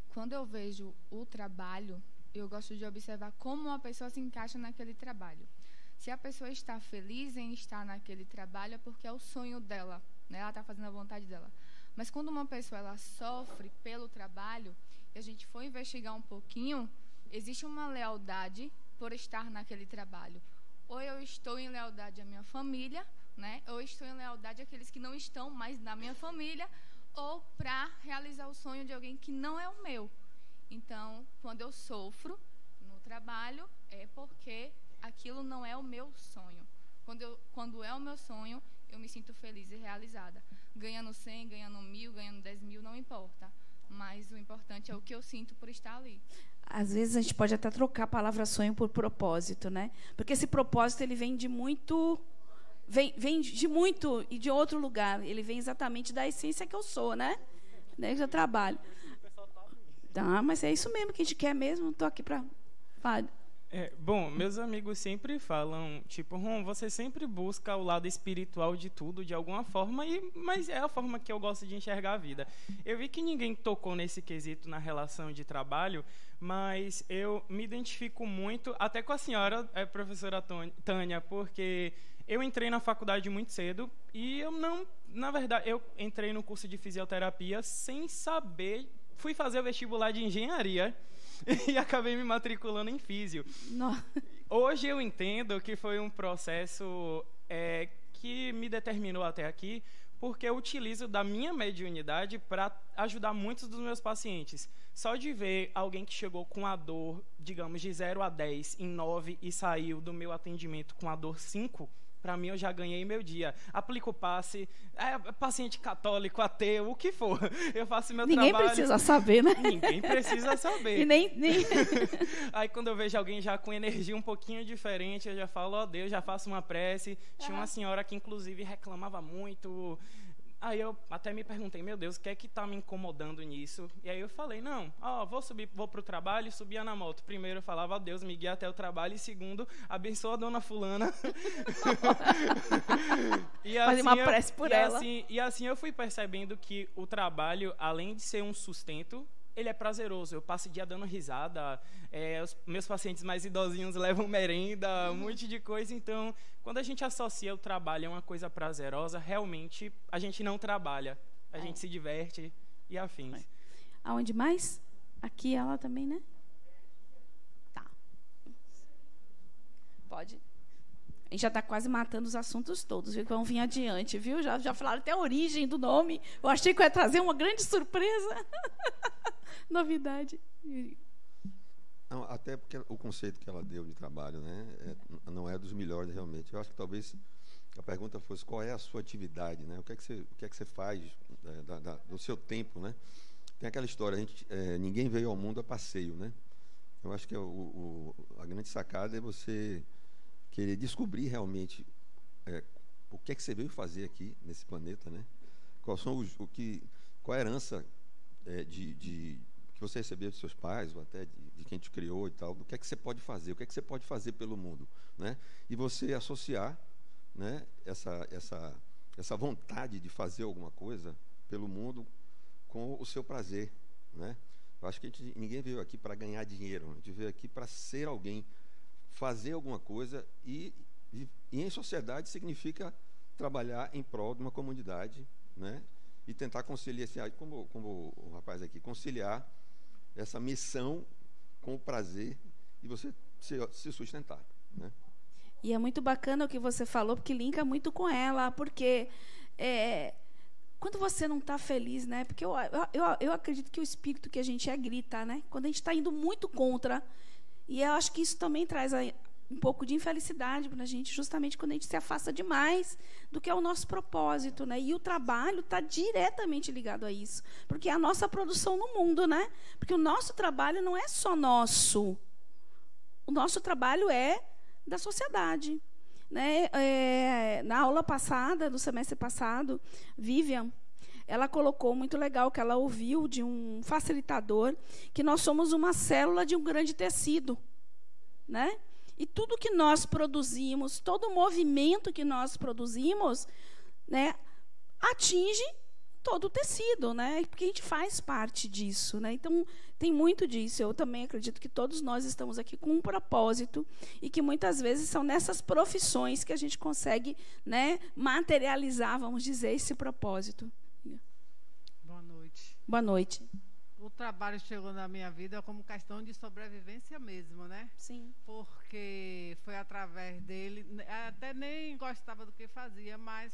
quando eu vejo o trabalho, eu gosto de observar como uma pessoa se encaixa naquele trabalho. Se a pessoa está feliz em estar naquele trabalho, é porque é o sonho dela, né? Ela está fazendo a vontade dela. Mas quando uma pessoa ela sofre pelo trabalho, e a gente for investigar um pouquinho, existe uma lealdade por estar naquele trabalho. Ou eu estou em lealdade à minha família, né? Ou estou em lealdade àqueles que não estão mais na minha família, ou para realizar o sonho de alguém que não é o meu. Então, quando eu sofro no trabalho, é porque aquilo não é o meu sonho. Quando é o meu sonho, eu me sinto feliz e realizada. Ganhando 100, ganhando 1.000, ganhando 10.000, não importa. Mas o importante é o que eu sinto por estar ali. Às vezes a gente pode até trocar a palavra sonho por propósito, né? Porque esse propósito ele vem de muito... Vem de muito e de outro lugar. Ele vem exatamente da essência que eu sou, né? Que eu trabalho. Tá, mas é isso mesmo que a gente quer mesmo. Estou aqui para... Bom, meus amigos sempre falam, tipo, Ron, você sempre busca o lado espiritual de tudo, de alguma forma, mas é a forma que eu gosto de enxergar a vida. Eu vi que ninguém tocou nesse quesito na relação de trabalho, mas eu me identifico muito, até com a senhora, professora Tânia, porque eu entrei na faculdade muito cedo e eu não... Na verdade, eu entrei no curso de fisioterapia sem saber... Fui fazer o vestibular de engenharia e acabei me matriculando em físio. Não. Hoje eu entendo que foi um processo que me determinou até aqui, porque eu utilizo da minha mediunidade para ajudar muitos dos meus pacientes. Só de ver alguém que chegou com a dor, digamos, de 0 a 10 em 9 e saiu do meu atendimento com a dor 5, para mim eu já ganhei meu dia. Aplico o passe, paciente católico, ateu, o que for. Eu faço meu trabalho. Ninguém precisa saber, né? Ninguém precisa saber. E nem... Aí quando eu vejo alguém já com energia um pouquinho diferente, eu já falo, ó Deus, já faço uma prece. Tinha uma senhora que inclusive reclamava muito. Aí eu até me perguntei, meu Deus, o que é que está me incomodando nisso? E aí eu falei, não, vou para o trabalho e subia na moto. Primeiro eu falava, Deus, me guia até o trabalho. E segundo, abençoa a dona fulana. Fazer uma prece por ela. E assim eu fui percebendo que o trabalho, além de ser um sustento, ele é prazeroso. Eu passo o dia dando risada. Os meus pacientes mais idosinhos levam merenda, um monte de coisa. Então, quando a gente associa o trabalho a uma coisa prazerosa, realmente a gente não trabalha. A gente se diverte e afins. Aonde mais? Aqui ela também, né? Tá. Pode. A gente já está quase matando os assuntos todos, viu? Que vão vir adiante, viu? Já falaram até a origem do nome. Eu achei que eu ia trazer uma grande surpresa. Novidade. Não, até porque o conceito que ela deu de trabalho, né, não é dos melhores realmente. Eu acho que talvez a pergunta fosse qual é a sua atividade, né? O que é que você faz do seu tempo, né? Tem aquela história, ninguém veio ao mundo a passeio, né? Eu acho que a grande sacada é você querer descobrir realmente o que é que você veio fazer aqui nesse planeta, né? Qual a herança que você recebeu dos seus pais ou até de quem te criou e tal, do que é que você pode fazer, o que é que você pode fazer pelo mundo, né? E você associar, né, essa vontade de fazer alguma coisa pelo mundo com o seu prazer, né? Eu acho que ninguém veio aqui para ganhar dinheiro, a gente veio aqui para ser alguém, fazer alguma coisa e em sociedade significa trabalhar em prol de uma comunidade, né? E tentar conciliar, como o rapaz aqui, conciliar essa missão com o prazer e você se sustentar, né? E é muito bacana o que você falou, porque linka muito com ela, porque quando você não está feliz, né? Porque eu acredito que o espírito que a gente grita, né? Quando a gente está indo muito contra, e eu acho que isso também traz um pouco de infelicidade para a gente, justamente quando a gente se afasta demais do que é o nosso propósito, né? E o trabalho está diretamente ligado a isso, porque é a nossa produção no mundo, né? Porque o nosso trabalho não é só nosso, o nosso trabalho é da sociedade, né? Na aula passada, do semestre passado, Vivian, ela colocou muito legal que ela ouviu de um facilitador que nós somos uma célula de um grande tecido, né? E tudo que nós produzimos, todo o movimento que nós produzimos, né, atinge todo o tecido, né? Porque a gente faz parte disso, né? Então, tem muito disso. Eu também acredito que todos nós estamos aqui com um propósito e que muitas vezes são nessas profissões que a gente consegue, né, materializar, vamos dizer, esse propósito. Boa noite. Boa noite. O trabalho chegou na minha vida como questão de sobrevivência mesmo, né? Sim. Porque foi através dele, até nem gostava do que fazia, mas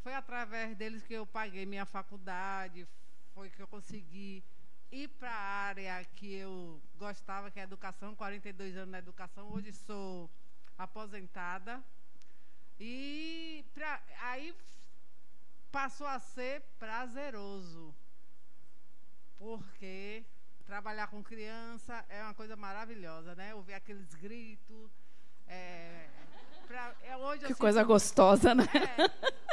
foi através deles que eu paguei minha faculdade, foi que eu consegui ir para a área que eu gostava, que é a educação, 42 anos na educação, hoje sou aposentada. E aí passou a ser prazeroso. Porque trabalhar com criança é uma coisa maravilhosa, né? Ouvir aqueles gritos. Hoje que coisa gostosa, né?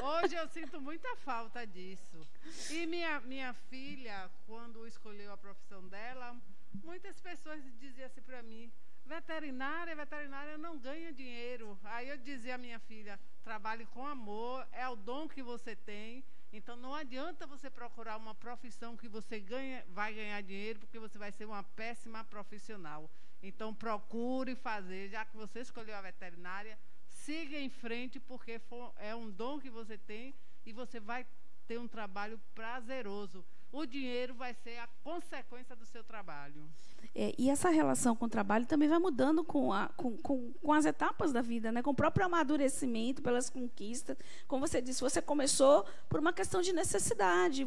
Hoje eu sinto muita falta disso. E minha filha, quando escolheu a profissão dela, muitas pessoas diziam assim para mim: veterinária não ganha dinheiro. Aí eu dizia à minha filha: trabalhe com amor, é o dom que você tem. Então, não adianta você procurar uma profissão que você vai ganhar dinheiro, porque você vai ser uma péssima profissional. Então, procure fazer, já que você escolheu a veterinária, siga em frente, porque é um dom que você tem e você vai ter um trabalho prazeroso. O dinheiro vai ser a consequência do seu trabalho. E essa relação com o trabalho também vai mudando com as etapas da vida, né? Com o próprio amadurecimento, pelas conquistas. Como você disse, você começou por uma questão de necessidade,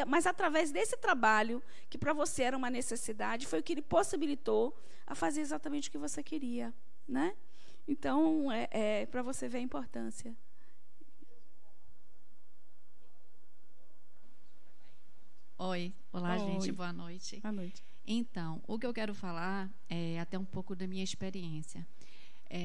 mas através desse trabalho, que para você era uma necessidade, foi o que lhe possibilitou a fazer exatamente o que você queria, né? Então, para você ver a importância. Oi, olá, gente, boa noite. Boa noite. Então, o que eu quero falar é até um pouco da minha experiência.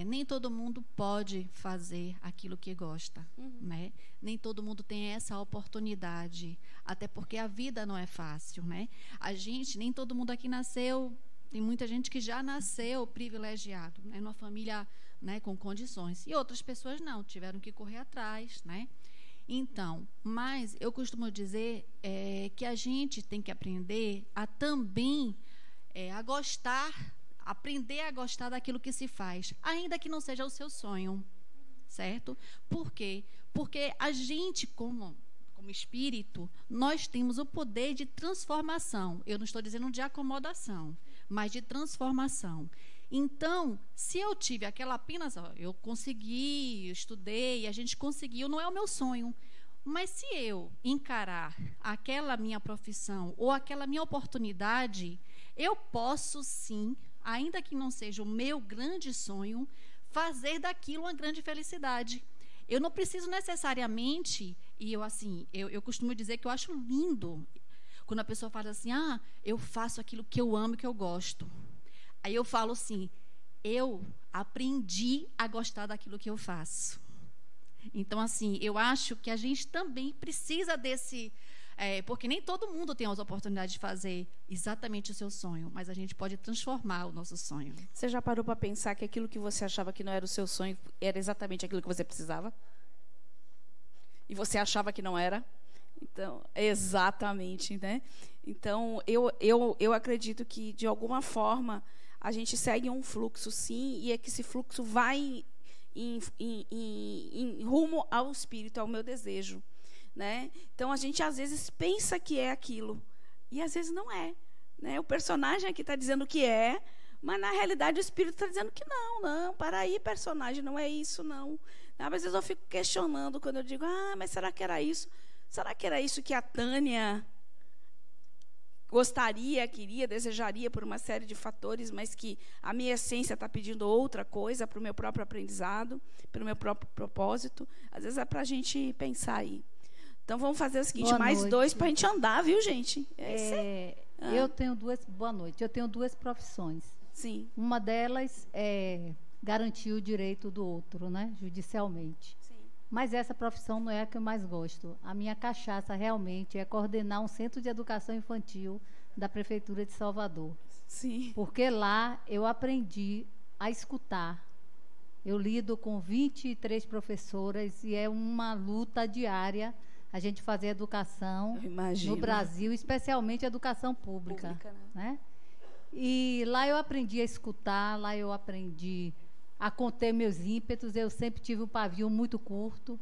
Nem todo mundo pode fazer aquilo que gosta, né? Nem todo mundo tem essa oportunidade, até porque a vida não é fácil, né? Nem todo mundo aqui nasceu, tem muita gente que já nasceu privilegiado, né? Numa família, né, com condições, e outras pessoas não, tiveram que correr atrás, né? Então, mas eu costumo dizer que a gente tem que aprender a também a gostar, aprender a gostar daquilo que se faz, ainda que não seja o seu sonho, certo? Por quê? Porque a gente, como espírito, nós temos o poder de transformação. Eu não estou dizendo de acomodação, mas de transformação. Então, se eu tive aquela apenas, eu consegui, eu estudei, a gente conseguiu, não é o meu sonho. Mas se eu encarar aquela minha profissão ou aquela minha oportunidade, eu posso sim, ainda que não seja o meu grande sonho, fazer daquilo uma grande felicidade. Eu não preciso necessariamente, e eu costumo dizer que eu acho lindo quando a pessoa fala assim, eu faço aquilo que eu amo e que eu gosto. Aí eu falo assim, eu aprendi a gostar daquilo que eu faço. Então, assim, eu acho que a gente também precisa desse... porque nem todo mundo tem as oportunidades de fazer exatamente o seu sonho, mas a gente pode transformar o nosso sonho. Você já parou para pensar que aquilo que você achava que não era o seu sonho era exatamente aquilo que você precisava? E você achava que não era? Então, exatamente, né? Então, eu acredito que, de alguma forma, a gente segue um fluxo, sim, e é que esse fluxo vai em rumo ao espírito, ao meu desejo, né? Então, a gente, às vezes, pensa que é aquilo, e, às vezes, não é, né? O personagem aqui está dizendo que é, mas, na realidade, o espírito está dizendo que não, para aí, personagem, não é isso, não. Às vezes, eu fico questionando quando eu digo, mas será que era isso? Será que era isso que a Tânia gostaria, queria, desejaria por uma série de fatores, mas que a minha essência está pedindo outra coisa para o meu próprio aprendizado, para o meu próprio propósito? Às vezes é para a gente pensar aí. Então, vamos fazer o seguinte, Boa mais noite. 2 para a gente andar, viu, gente? Eu tenho boa noite, eu tenho 2 profissões. Sim. Uma delas é garantir o direito do outro, né, judicialmente. Sim. Mas essa profissão não é a que eu mais gosto. A minha cachaça realmente é coordenar um centro de educação infantil da Prefeitura de Salvador. Sim. Porque lá eu aprendi a escutar. Eu lido com 23 professoras e é uma luta diária a gente fazer educação no Brasil, especialmente educação pública, né? E lá eu aprendi a escutar, lá eu aprendi a conter meus ímpetos. Eu sempre tive um pavio muito curto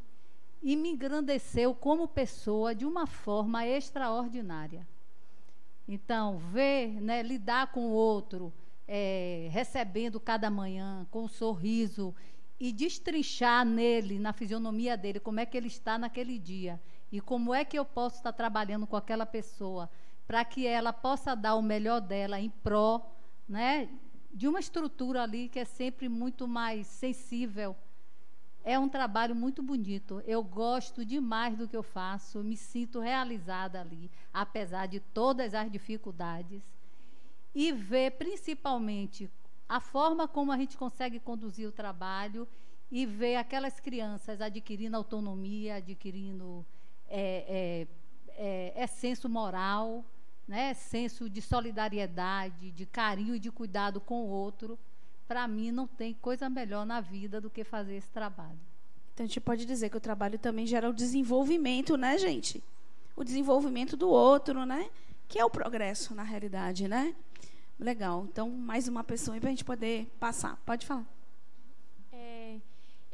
e me engrandeceu como pessoa de uma forma extraordinária. Então, lidar com o outro, recebendo cada manhã com um sorriso e destrinchar nele, na fisionomia dele, como é que ele está naquele dia e como é que eu posso estar trabalhando com aquela pessoa para que ela possa dar o melhor dela em pró, né, de uma estrutura ali que é sempre muito mais sensível. É um trabalho muito bonito. Eu gosto demais do que eu faço, me sinto realizada ali, apesar de todas as dificuldades. E ver, principalmente, a forma como a gente consegue conduzir o trabalho e ver aquelas crianças adquirindo autonomia, adquirindo senso moral, né, senso de solidariedade, de carinho e de cuidado com o outro. Para mim, não tem coisa melhor na vida do que fazer esse trabalho. Então, a gente pode dizer que o trabalho também gera o desenvolvimento, né, gente? O desenvolvimento do outro, né? Que é o progresso, na realidade, né? Legal. Então, mais uma pessoa aí para a gente poder passar. Pode falar.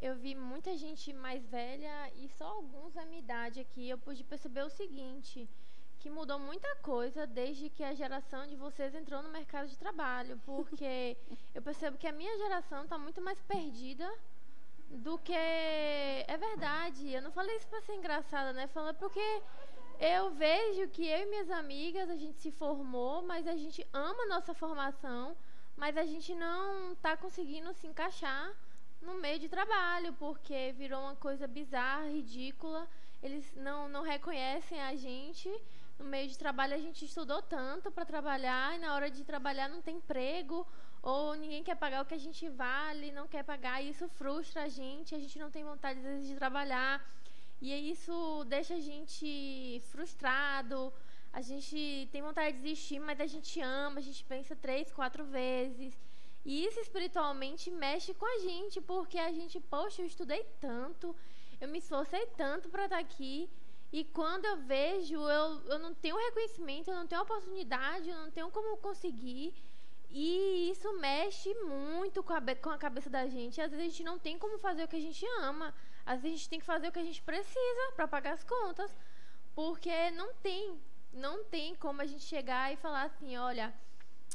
Eu vi muita gente mais velha e só alguns da minha idade aqui. Eu pude perceber o seguinte, que mudou muita coisa desde que a geração de vocês entrou no mercado de trabalho, porque eu percebo que a minha geração está muito mais perdida do que... É verdade, eu não falei isso para ser engraçada, né? Falando porque eu vejo que eu e minhas amigas, a gente se formou, mas a gente ama a nossa formação, mas a gente não está conseguindo se encaixar no meio de trabalho, porque virou uma coisa bizarra, ridícula. Eles não reconhecem a gente. No meio de trabalho, a gente estudou tanto para trabalhar, e na hora de trabalhar não tem emprego, ou ninguém quer pagar o que a gente vale, não quer pagar, e isso frustra a gente não tem vontade, às vezes, de trabalhar. E isso deixa a gente frustrado, a gente tem vontade de desistir, mas a gente ama, a gente pensa 3, 4 vezes. E isso espiritualmente mexe com a gente, porque a gente, poxa, eu estudei tanto, eu me esforcei tanto para estar aqui, e quando eu vejo, eu não tenho reconhecimento, eu não tenho oportunidade, eu não tenho como conseguir, e isso mexe muito com a cabeça da gente. Às vezes a gente não tem como fazer o que a gente ama, às vezes a gente tem que fazer o que a gente precisa para pagar as contas, porque não tem como a gente chegar e falar assim, olha,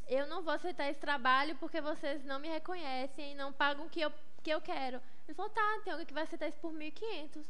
eu não vou aceitar esse trabalho porque vocês não me reconhecem, não pagam o que eu quero. Ele falou, tá, tem alguém que vai aceitar isso por 1.500,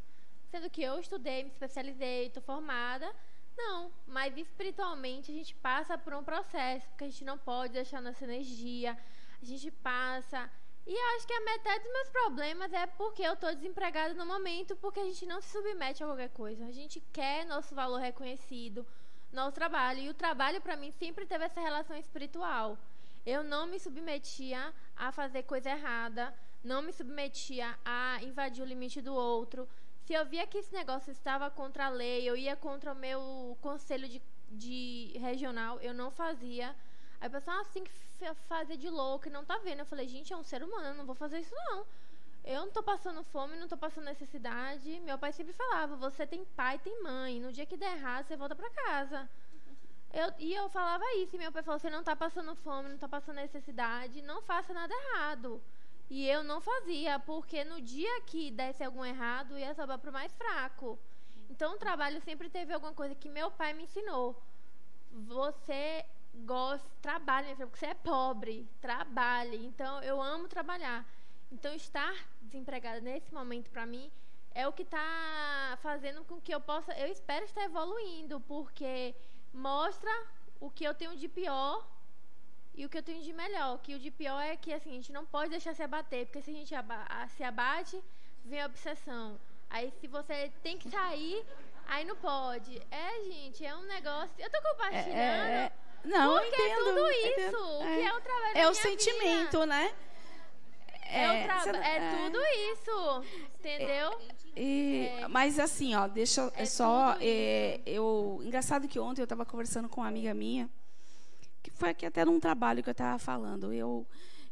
sendo que eu estudei, me especializei, estou formada. Não, mas espiritualmente a gente passa por um processo, porque a gente não pode deixar nossa energia, a gente passa. E eu acho que a metade dos meus problemas é porque eu estou desempregada no momento, porque a gente não se submete a qualquer coisa. A gente quer nosso valor reconhecido, nosso trabalho. E o trabalho, para mim, sempre teve essa relação espiritual. Eu não me submetia a fazer coisa errada, não me submetia a invadir o limite do outro. Se eu via que esse negócio estava contra a lei, eu ia contra o meu conselho de regional, eu não fazia. Aí o pessoal, assim, que fazer de louco e não tá vendo. Eu falei, gente, é um ser humano, não vou fazer isso não. Eu não tô passando fome, não tô passando necessidade. Meu pai sempre falava, você tem pai, tem mãe. No dia que der errado, você volta pra casa. Eu falava isso, e meu pai falou, você não tá passando fome, não tá passando necessidade, não faça nada errado. E eu não fazia, porque no dia que desse algum errado, ia sobrar pro mais fraco. Então o trabalho sempre teve alguma coisa que meu pai me ensinou. Você trabalhe, porque você é pobre, trabalhe. Então eu amo trabalhar. Então estar desempregada nesse momento para mim é o que está fazendo com que eu espero estar evoluindo, porque mostra o que eu tenho de pior e o que eu tenho de melhor. Que o de pior é que assim, a gente não pode deixar se abater, porque se a gente se abate, vem a obsessão. Aí se você tem que sair, aí não pode. Gente, é um negócio. Eu tô compartilhando. Não, porque eu entendo, é tudo isso. entendo. O que é o trabalho da É o minha sentimento, vida. né? Tudo isso, entendeu? Mas assim, ó, engraçado que ontem eu estava conversando com uma amiga minha, que foi aqui até num trabalho que eu estava falando.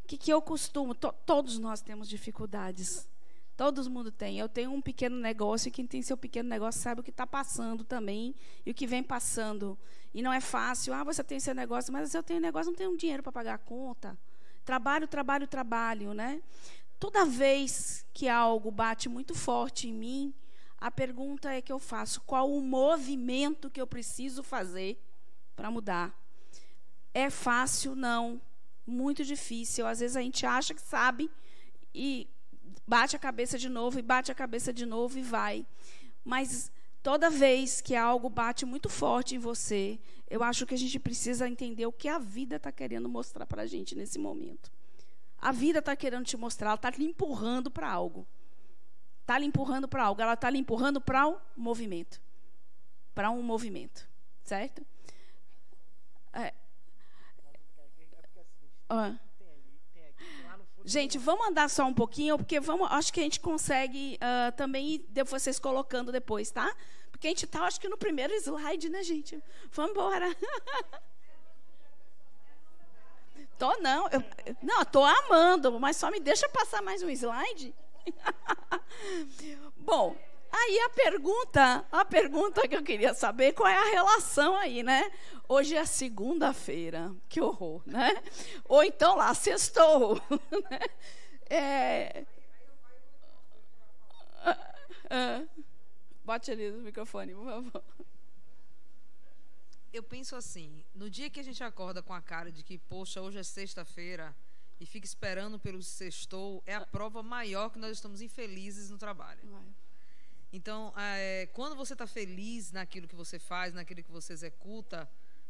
Que eu costumo, todos nós temos dificuldades. Todo mundo tem. Eu tenho um pequeno negócio, e quem tem seu pequeno negócio sabe o que está passando também e o que vem passando. E não é fácil. Você tem seu negócio, mas eu tenho negócio, não tenho dinheiro para pagar a conta. Trabalho, né? Toda vez que algo bate muito forte em mim, a pergunta é que eu faço: qual o movimento que eu preciso fazer para mudar? É fácil? Não. Muito difícil. Às vezes a gente acha que sabe e bate a cabeça de novo, e bate a cabeça de novo, e vai. Mas toda vez que algo bate muito forte em você, eu acho que a gente precisa entender o que a vida está querendo mostrar para a gente nesse momento. A vida está querendo te mostrar, ela está lhe empurrando para algo. Está lhe empurrando para algo. Ela está lhe empurrando para um movimento. Para um movimento. Certo? Gente, vamos andar só um pouquinho, porque acho que a gente consegue também ir vocês colocando depois, tá? Porque a gente está, acho que no primeiro slide, né, gente? Vamos embora. Tô amando, mas só me deixa passar mais um slide. Bom, aí a pergunta que eu queria saber, qual é a relação aí, né? Hoje é segunda-feira, que horror, né? Ou então lá, sextou. Bote ali no microfone, por favor. Eu penso assim, no dia que a gente acorda com a cara de que, poxa, hoje é sexta-feira, e fica esperando pelo sextou, é a prova maior que nós estamos infelizes no trabalho. Então, quando você está feliz naquilo que você faz, naquilo que você executa,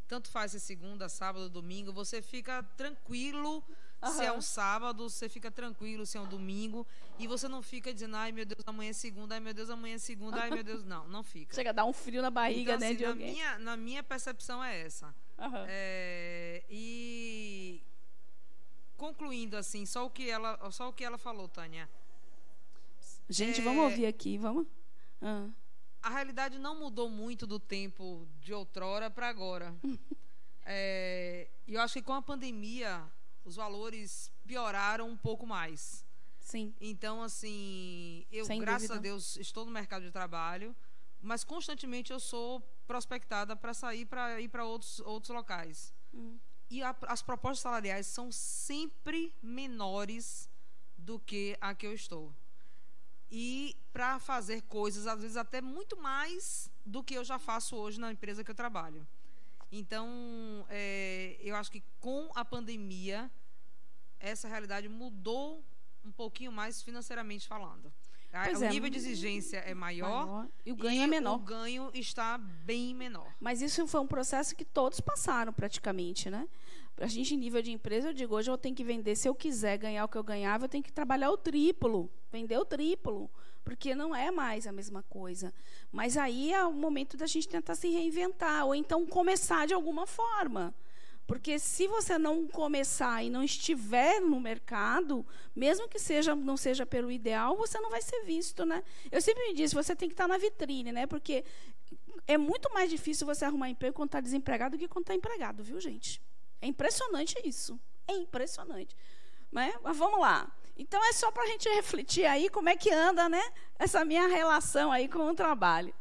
tanto faz se é segunda, sábado, domingo, você fica tranquilo se é um sábado, você fica tranquilo se é um domingo, e você não fica dizendo, ai meu Deus, amanhã é segunda, ai meu Deus, amanhã é segunda, ai meu Deus, não fica. Chega a dar um frio na barriga, então, né, assim, de alguém. Na minha percepção é essa. E concluindo assim, só o que ela falou, Tânia. Gente, vamos ouvir aqui, vamos. A realidade não mudou muito do tempo de outrora para agora. E eu acho que com a pandemia os valores pioraram um pouco mais. Sim. Então, assim, eu, Sem graças dúvida. a Deus, estou no mercado de trabalho, mas constantemente eu sou prospectada para sair, para ir para outros locais. E as propostas salariais são sempre menores do que a que eu estou. E para fazer coisas, às vezes até muito mais do que eu já faço hoje na empresa que eu trabalho. Então, eu acho que com a pandemia, essa realidade mudou um pouquinho mais financeiramente falando. O nível de exigência é maior e o ganho é menor. O ganho está bem menor. Mas isso foi um processo que todos passaram praticamente, né? A gente, em nível de empresa, eu digo, hoje eu tenho que vender, se eu quiser ganhar o que eu ganhava, eu tenho que trabalhar o triplo, vender o triplo, porque não é mais a mesma coisa. Mas aí é o momento da gente tentar se reinventar, ou então começar de alguma forma. Porque se você não começar e não estiver no mercado, mesmo que não seja pelo ideal, você não vai ser visto, né? Eu sempre me disse, você tem que estar na vitrine, né? Porque é muito mais difícil você arrumar emprego quando está desempregado do que quando está empregado, viu, gente? É impressionante isso. É impressionante. Mas vamos lá. Então, é só para a gente refletir aí como é que anda, né, essa minha relação aí com o trabalho.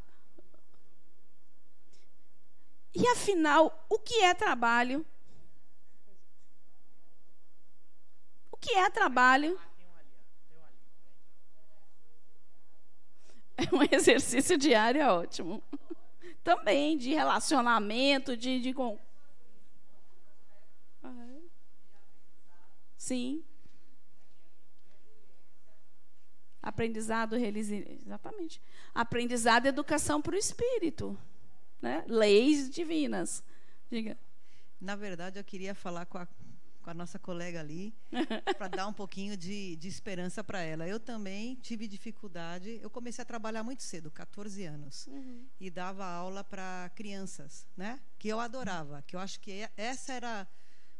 E, afinal, o que é trabalho? O que é trabalho? É um exercício diário, é ótimo. Também de relacionamento, Sim. Aprendizado, exatamente. Aprendizado e educação para o espírito, né? Leis divinas. Diga. Na verdade, eu queria falar com a nossa colega ali, para dar um pouquinho de esperança para ela. Eu também tive dificuldade. Eu comecei a trabalhar muito cedo, 14 anos, e dava aula para crianças, né? Que eu adorava, que eu acho que essa era,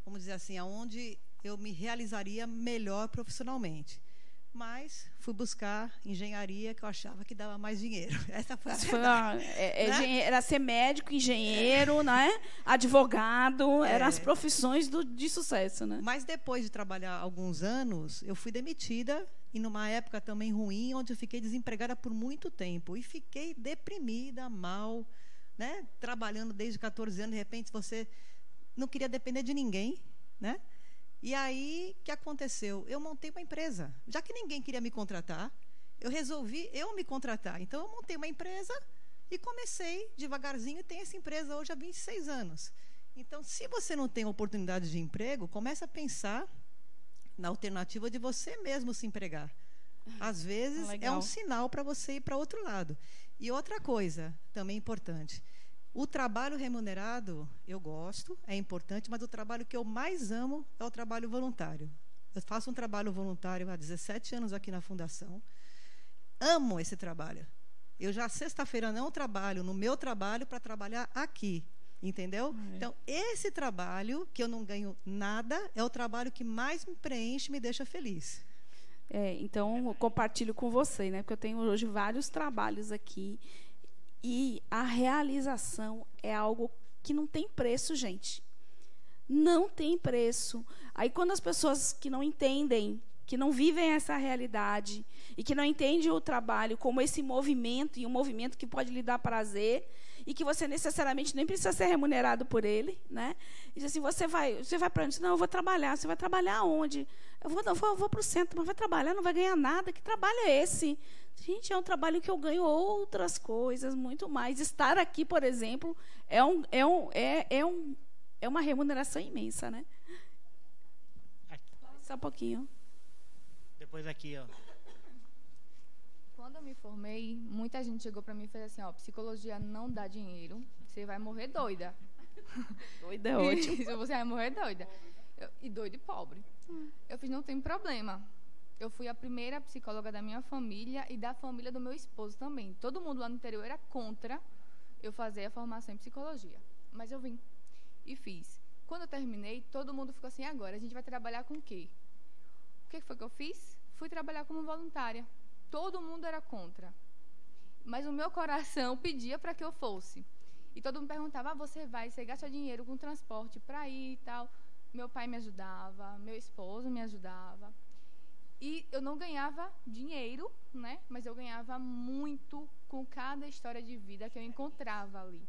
vamos dizer assim, aonde eu me realizaria melhor profissionalmente. Mas fui buscar engenharia, que eu achava que dava mais dinheiro. Essa foi a verdade. Né? Era ser médico, engenheiro, né? Advogado, eram as profissões de sucesso, né? Mas depois de trabalhar alguns anos, eu fui demitida, e numa época também ruim, onde eu fiquei desempregada por muito tempo. E fiquei deprimida, mal, né? Trabalhando desde 14 anos, de repente você não queria depender de ninguém, né? E aí, o que aconteceu? Eu montei uma empresa. Já que ninguém queria me contratar, eu resolvi me contratar. Então, eu montei uma empresa e comecei devagarzinho, e tenho essa empresa hoje há 26 anos. Então, se você não tem oportunidade de emprego, comece a pensar na alternativa de você mesmo se empregar. Às vezes, é um sinal para você ir para outro lado. E outra coisa, também importante, o trabalho remunerado, eu gosto, é importante, mas o trabalho que eu mais amo é o trabalho voluntário. Eu faço um trabalho voluntário há 17 anos aqui na Fundação. Amo esse trabalho. Eu já sexta-feira não trabalho no meu trabalho para trabalhar aqui, entendeu? Então, esse trabalho, que eu não ganho nada, é o trabalho que mais me preenche e me deixa feliz. Então, eu compartilho com você, né? Porque eu tenho hoje vários trabalhos aqui. E a realização é algo que não tem preço, gente. Não tem preço. Aí, quando as pessoas que não entendem, que não vivem essa realidade e que não entendem o trabalho como esse movimento, e um movimento que pode lhe dar prazer e que você necessariamente nem precisa ser remunerado por ele, né? E diz assim, você vai para onde? Não, eu vou trabalhar. Você vai trabalhar aonde? Eu vou para o centro, mas vai trabalhar, não vai ganhar nada. Que trabalho é esse? Gente, é um trabalho que eu ganho outras coisas, muito mais. Estar aqui, por exemplo, é uma remuneração imensa, né? Só um pouquinho. Depois aqui, ó. Quando eu me formei, muita gente chegou para mim e fez assim, psicologia não dá dinheiro, você vai morrer doida. Doida é ótimo. Isso, você vai morrer doida. E doida e pobre. Eu fiz, não tem problema. Eu fui a primeira psicóloga da minha família e da família do meu esposo também. Todo mundo lá no interior era contra eu fazer a formação em psicologia. Mas eu vim e fiz. Quando eu terminei, todo mundo ficou assim, agora a gente vai trabalhar com o quê? O que foi que eu fiz? Fui trabalhar como voluntária. Todo mundo era contra. Mas o meu coração pedia para que eu fosse. E todo mundo perguntava, você gasta dinheiro com transporte para ir e tal. Meu pai me ajudava, meu esposo me ajudava. E eu não ganhava dinheiro, né? Mas eu ganhava muito com cada história de vida que eu encontrava ali.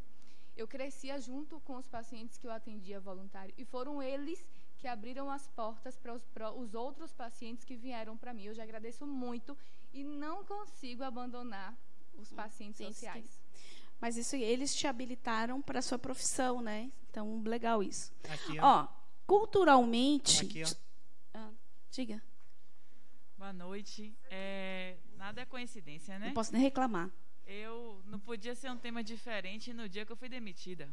Eu crescia junto com os pacientes que eu atendia voluntário. E foram eles que abriram as portas para os outros pacientes que vieram para mim. Eu já agradeço muito e não consigo abandonar os pacientes sociais. Mas isso, eles te habilitaram para a sua profissão, né? Então, legal isso. Aqui, ó, culturalmente... Aqui, ó. Diga. Boa noite. Nada é coincidência, né? Não posso nem reclamar. Eu não podia ser um tema diferente no dia que eu fui demitida.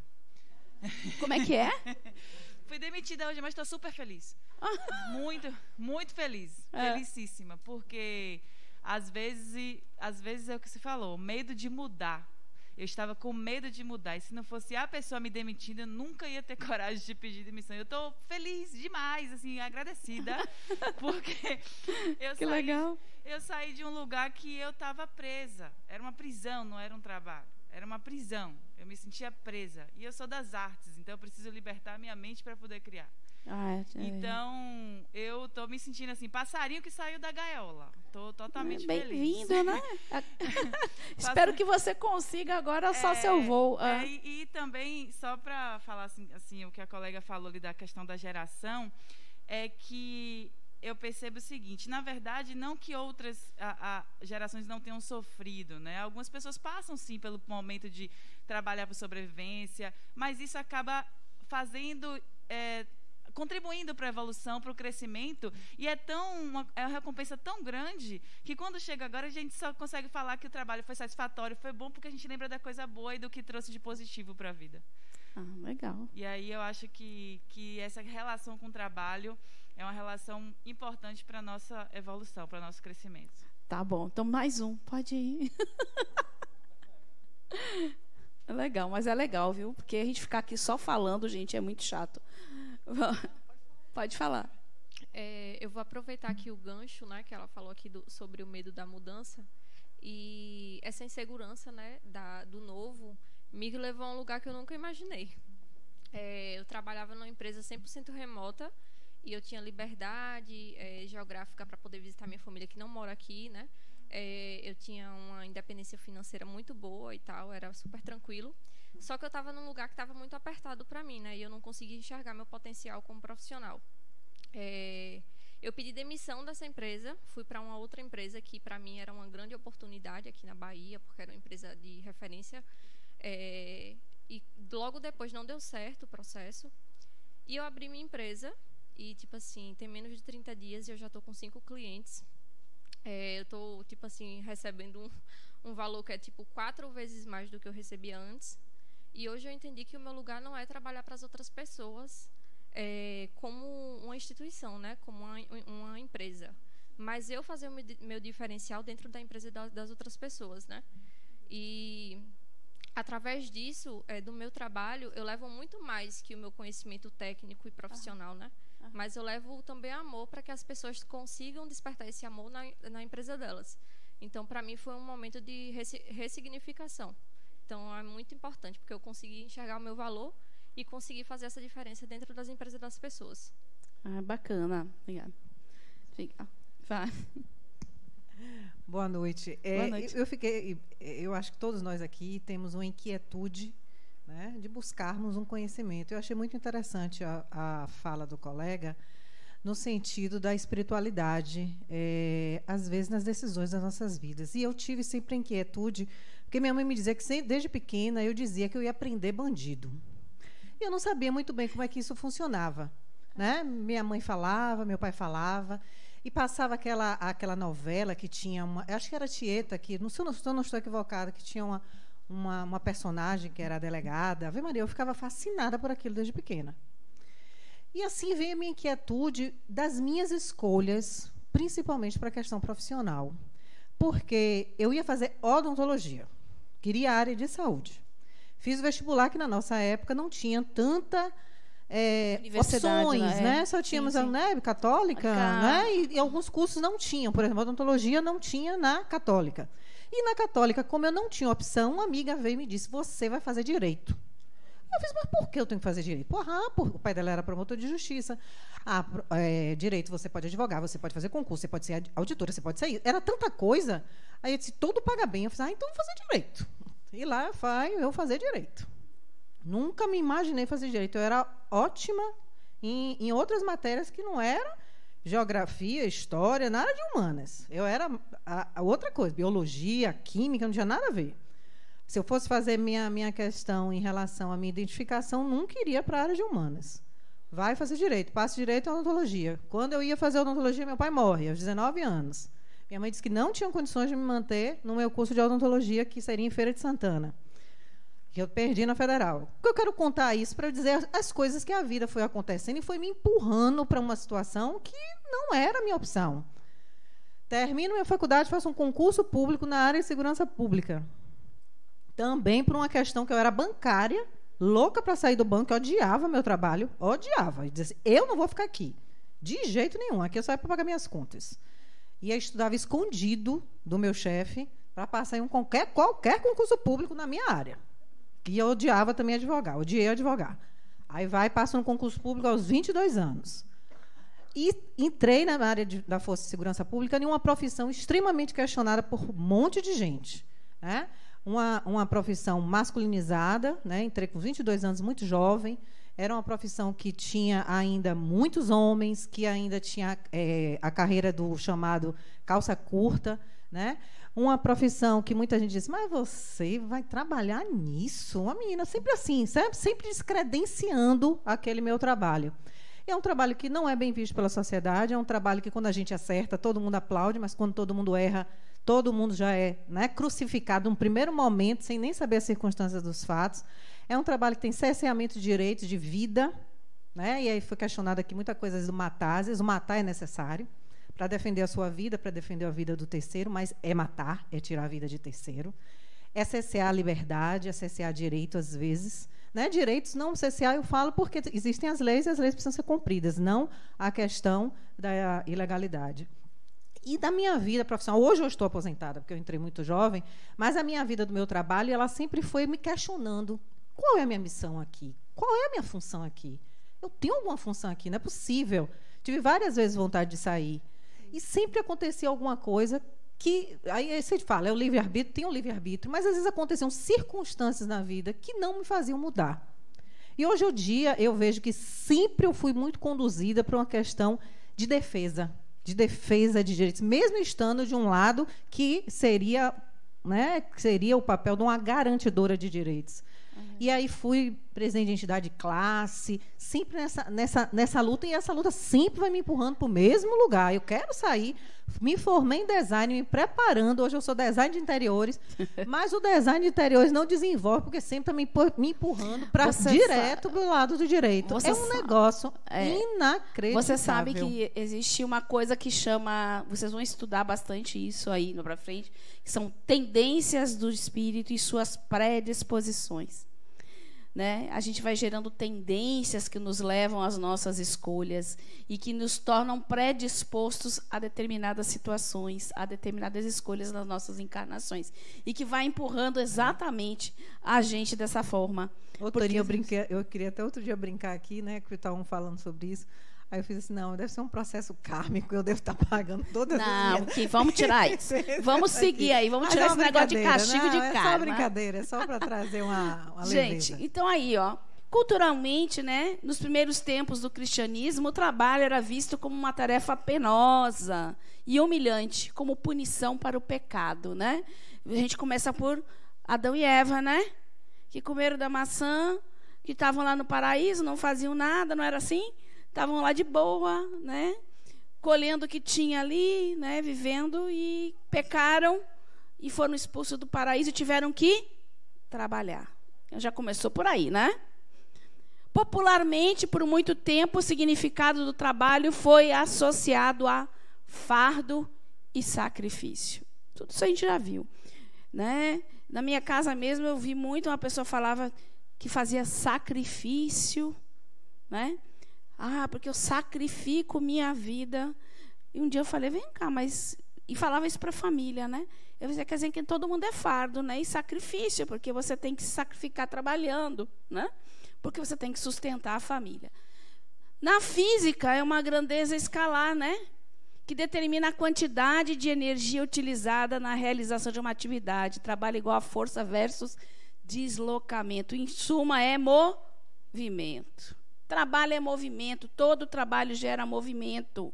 Como é que é? Fui demitida hoje, mas estou super feliz. Muito, muito feliz. Felicíssima. Porque, às vezes é o que se falou, medo de mudar. Eu estava com medo de mudar. E se não fosse a pessoa me demitindo, eu nunca ia ter coragem de pedir demissão. Eu estou feliz demais, assim, agradecida. Porque eu saí de um lugar que eu estava presa. Era uma prisão, não era um trabalho. Era uma prisão. Eu me sentia presa. E eu sou das artes, então eu preciso libertar minha mente para poder criar. Então, eu tô me sentindo assim, passarinho que saiu da gaiola. Tô totalmente feliz. Bem-vindo, né? Espero que você consiga agora só seu voo. E também, só para falar assim, o que a colega falou ali da questão da geração, é que eu percebo o seguinte, na verdade, não que outras gerações não tenham sofrido, né? Algumas pessoas passam, sim, pelo momento de trabalhar por sobrevivência, mas isso acaba contribuindo para a evolução, para o crescimento, e é uma recompensa tão grande que quando chega agora a gente só consegue falar que o trabalho foi satisfatório, foi bom, porque a gente lembra da coisa boa e do que trouxe de positivo para a vida. Legal. E aí eu acho que essa relação com o trabalho é uma relação importante para a nossa evolução, para o nosso crescimento. Tá bom, então mais um, pode ir. É legal, mas é legal, viu? Porque a gente ficar aqui só falando, gente, é muito chato. Pode falar. Eu vou aproveitar aqui o gancho, né, que ela falou aqui sobre o medo da mudança, e essa insegurança, né, do novo me levou a um lugar que eu nunca imaginei. Eu trabalhava numa empresa 100% remota e eu tinha liberdade geográfica para poder visitar minha família que não mora aqui, né? Eu tinha uma independência financeira muito boa e tal, era super tranquilo. Só que eu estava num lugar que estava muito apertado para mim, né? E eu não conseguia enxergar meu potencial como profissional. Eu pedi demissão dessa empresa, fui para uma outra empresa que para mim era uma grande oportunidade aqui na Bahia, porque era uma empresa de referência. E logo depois não deu certo o processo. E eu abri minha empresa e, tipo assim, tem menos de 30 dias e eu já estou com 5 clientes. Eu estou, tipo assim, recebendo um valor que é, tipo, 4 vezes mais do que eu recebia antes. E hoje eu entendi que o meu lugar não é trabalhar para as outras pessoas como uma instituição, né? Como uma empresa. Mas eu fazer o meu diferencial dentro da empresa das outras pessoas, né? E através disso, do meu trabalho, eu levo muito mais que o meu conhecimento técnico e profissional, né? Mas eu levo também amor para que as pessoas consigam despertar esse amor na empresa delas. Então, para mim, foi um momento de ressignificação. Então, é muito importante, porque eu consegui enxergar o meu valor e consegui fazer essa diferença dentro das empresas das pessoas. Bacana. Obrigada. Vai. Boa noite. Boa noite. Eu acho que todos nós aqui temos uma inquietude, né, de buscarmos um conhecimento. Eu achei muito interessante a fala do colega no sentido da espiritualidade, às vezes nas decisões das nossas vidas. E eu tive sempre inquietude, porque minha mãe me dizia que desde pequena eu dizia que eu ia aprender bandido. E eu não sabia muito bem como é que isso funcionava, né? Minha mãe falava, meu pai falava, e passava aquela novela que tinha acho que era Tieta, que, se eu não estou equivocada, que tinha uma personagem que era a delegada. Ave Maria, eu ficava fascinada por aquilo desde pequena. E assim veio a minha inquietude das minhas escolhas, principalmente para a questão profissional. Porque eu ia fazer odontologia, queria a área de saúde. Fiz o vestibular, que na nossa época não tinha tanta opções, né? Só tínhamos a UNEB católica, né? E alguns cursos não tinham. Por exemplo, a odontologia não tinha na católica. E na católica, como eu não tinha opção, uma amiga veio e me disse: você vai fazer direito. Eu fiz: mas por que eu tenho que fazer direito? O pai dela era promotor de justiça. Direito, você pode advogar, você pode fazer concurso, você pode ser auditora, você pode ser... Era tanta coisa. Aí eu disse: tudo paga bem. Eu falei: então vou fazer direito. E lá eu fazer direito. Nunca me imaginei fazer direito. Eu era ótima em outras matérias que não era geografia, história, nada de humanas. Eu era a outra coisa, biologia, química, não tinha nada a ver. Se eu fosse fazer minha questão em relação à minha identificação, nunca iria para a área de humanas. Vai fazer direito, passa direito à odontologia. Quando eu ia fazer odontologia, meu pai morre, aos 19 anos. Minha mãe disse que não tinha condições de me manter no meu curso de odontologia, que seria em Feira de Santana, que eu perdi na Federal. Eu quero contar isso para dizer as coisas que a vida foi acontecendo e foi me empurrando para uma situação que não era a minha opção. Termino minha faculdade, faço um concurso público na área de segurança pública. Também por uma questão que eu era bancária, louca para sair do banco, eu odiava meu trabalho, odiava. E dizia assim: eu não vou ficar aqui, de jeito nenhum, aqui eu saio para pagar minhas contas. E eu estudava escondido do meu chefe para passar em qualquer concurso público na minha área. E eu odiava também advogar, odiei advogar. Aí passo no concurso público aos 22 anos. E entrei na área da Força de Segurança Pública em uma profissão extremamente questionada por um monte de gente, né? Uma profissão masculinizada, né? Entrei com 22 anos, muito jovem. Era uma profissão que tinha ainda muitos homens, que ainda tinha a carreira do chamado calça curta, né? Uma profissão que muita gente diz: mas você vai trabalhar nisso? Uma menina sempre assim, sempre descredenciando aquele meu trabalho. E é um trabalho que não é bem visto pela sociedade, é um trabalho que, quando a gente acerta, todo mundo aplaude, mas quando todo mundo erra, todo mundo já é, né, crucificado num primeiro momento, sem nem saber as circunstâncias dos fatos. É um trabalho que tem cerceamento de direitos de vida, né? E aí foi questionado aqui muita coisa do matar. Às vezes o matar é necessário para defender a sua vida, para defender a vida do terceiro, mas é matar, é tirar a vida de terceiro. É cercear a liberdade, é cercear direito, às vezes. Né? Direitos não cercear, eu falo porque existem as leis e as leis precisam ser cumpridas, não a questão da ilegalidade. E da minha vida profissional, hoje eu estou aposentada, porque eu entrei muito jovem, mas a minha vida do meu trabalho, ela sempre foi me questionando: qual é a minha missão aqui? Qual é a minha função aqui? Eu tenho alguma função aqui? Não é possível. Tive várias vezes vontade de sair. E sempre acontecia alguma coisa que... Aí você fala, é o livre-arbítrio, tem um livre-arbítrio, mas às vezes aconteciam circunstâncias na vida que não me faziam mudar. E hoje em dia eu vejo que sempre eu fui muito conduzida para uma questão de defesa de direitos, mesmo estando de um lado que seria, né, que seria o papel de uma garantidora de direitos. E aí fui presidente de entidade de classe, sempre nessa luta, e essa luta sempre vai me empurrando para o mesmo lugar. Eu quero sair, me formei em design, me preparando, hoje eu sou design de interiores, mas o design de interiores não desenvolve, porque sempre está me empurrando para direto para o lado do direito. É um negócio inacreditável. Você sabe que existe uma coisa que chama, vocês vão estudar bastante isso aí para frente, que são tendências do espírito e suas predisposições. Né? A gente vai gerando tendências que nos levam às nossas escolhas e que nos tornam predispostos a determinadas situações, a determinadas escolhas nas nossas encarnações, e que vai empurrando exatamente a gente dessa forma. Eu queria até outro dia brincar aqui, né, que estavam falando sobre isso. Aí eu fiz assim: não, deve ser um processo kármico, eu devo estar pagando todas as minhas... Não, vamos tirar isso. Vamos seguir aí, vamos tirar esse negócio de castigo de karma. É só brincadeira, é só para trazer uma gente, leveza. Então aí, ó, culturalmente, né, nos primeiros tempos do cristianismo, o trabalho era visto como uma tarefa penosa e humilhante, como punição para o pecado, né? A gente começa por Adão e Eva, né? Que comeram da maçã, que estavam lá no paraíso, não faziam nada, não era assim? Estavam lá de boa, né? Colhendo o que tinha ali, né? Vivendo, e pecaram e foram expulsos do paraíso e tiveram que trabalhar. Já começou por aí, né? Popularmente, por muito tempo, o significado do trabalho foi associado a fardo e sacrifício. Tudo isso a gente já viu, né? Na minha casa mesmo, eu vi muito uma pessoa falava que fazia sacrifício, né? Ah, porque eu sacrifico minha vida. E um dia eu falei, vem cá, mas... E falava isso para a família, né? Eu dizia, quer dizer que todo mundo é fardo, né? E sacrifício, porque você tem que se sacrificar trabalhando, né? Porque você tem que sustentar a família. Na física, é uma grandeza escalar, né? Que determina a quantidade de energia utilizada na realização de uma atividade. Trabalho igual a força versus deslocamento. Em suma, é movimento. Trabalho é movimento. Todo trabalho gera movimento,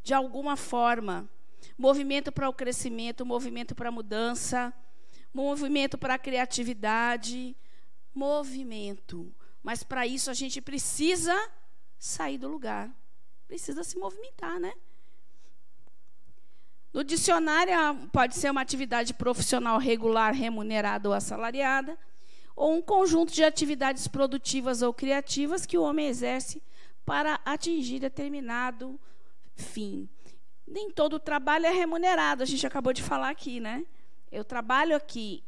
de alguma forma. Movimento para o crescimento, movimento para a mudança, movimento para a criatividade, movimento. Mas, para isso, a gente precisa sair do lugar. Precisa se movimentar, né? No dicionário, pode ser uma atividade profissional regular, remunerada ou assalariada, ou um conjunto de atividades produtivas ou criativas que o homem exerce para atingir determinado fim. Nem todo trabalho é remunerado, a gente acabou de falar aqui, né? Eu trabalho aqui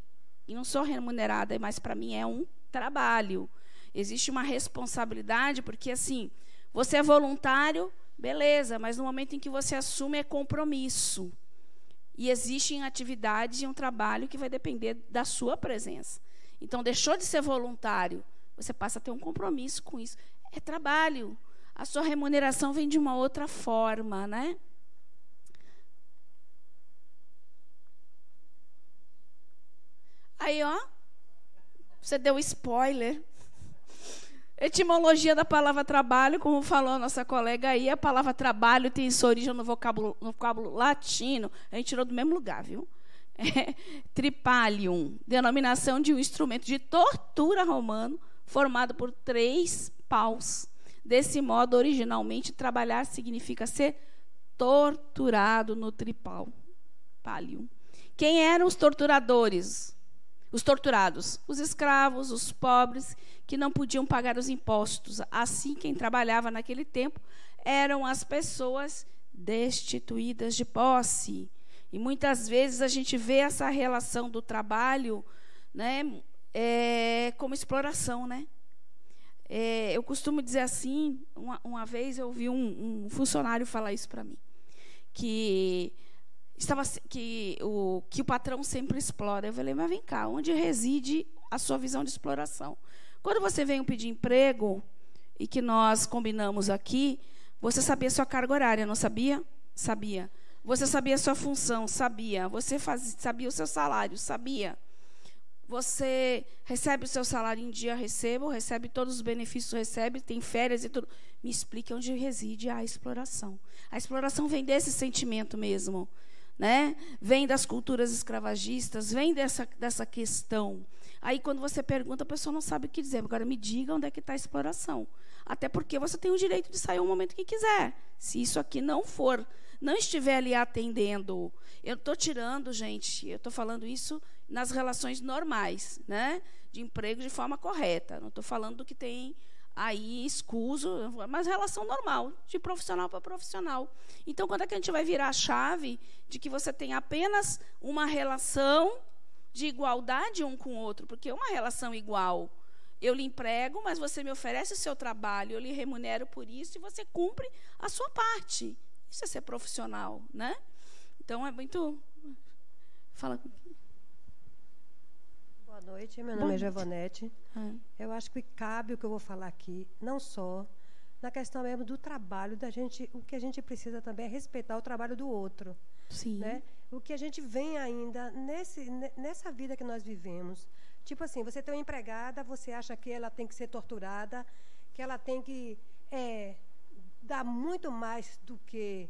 e não sou remunerada, mas para mim é um trabalho. Existe uma responsabilidade, porque assim, você é voluntário, beleza, mas no momento em que você assume é compromisso. E existem atividades e um trabalho que vai depender da sua presença. Então, deixou de ser voluntário, você passa a ter um compromisso com isso. É trabalho. A sua remuneração vem de uma outra forma, né? Aí, ó, você deu spoiler. Etimologia da palavra trabalho, como falou a nossa colega aí, a palavra trabalho tem sua origem no vocábulo latino. A gente tirou do mesmo lugar, viu? Tripalium, denominação de um instrumento de tortura romano formado por 3 paus. Desse modo, originalmente, trabalhar significa ser torturado no tripal. Palium. Quem eram os torturadores? Os torturados, os escravos, os pobres, que não podiam pagar os impostos. Assim, quem trabalhava naquele tempo eram as pessoas destituídas de posse. E muitas vezes a gente vê essa relação do trabalho, né, como exploração, né? Eu costumo dizer assim, uma vez eu ouvi um funcionário falar isso para mim, que o patrão sempre explora. Eu falei, mas vem cá, onde reside a sua visão de exploração? Quando você veio pedir emprego, e que nós combinamos aqui, você sabia sua carga horária, não sabia? Sabia. Você sabia sua função? Sabia. Você sabia o seu salário? Sabia. Você recebe o seu salário em dia? Recebe todos os benefícios? Recebe, tem férias e tudo. Me explique onde reside a exploração. A exploração vem desse sentimento mesmo, né? Vem das culturas escravagistas, vem dessa questão. Aí, quando você pergunta, a pessoa não sabe o que dizer. Agora, me diga onde é que está a exploração. Até porque você tem o direito de sair o momento que quiser. Se isso aqui não estiver ali atendendo. Eu estou tirando, gente, eu estou falando isso nas relações normais, né? De emprego de forma correta. Não estou falando do que tem aí escuso, mas relação normal, de profissional para profissional. Então, quando é que a gente vai virar a chave de que você tem apenas uma relação de igualdade um com o outro? Porque uma relação igual, eu lhe emprego, mas você me oferece o seu trabalho, eu lhe remunero por isso e você cumpre a sua parte. Isso é ser profissional, né? Então, é muito... Fala. Boa noite, meu nome é Giovanete. Eu acho que cabe o que eu vou falar aqui, não só na questão mesmo do trabalho da gente, o que a gente precisa também é respeitar o trabalho do outro. Sim. Né? O que a gente vem ainda nessa vida que nós vivemos. Tipo assim, você tem uma empregada, você acha que ela tem que ser torturada, que ela tem que dar muito mais do que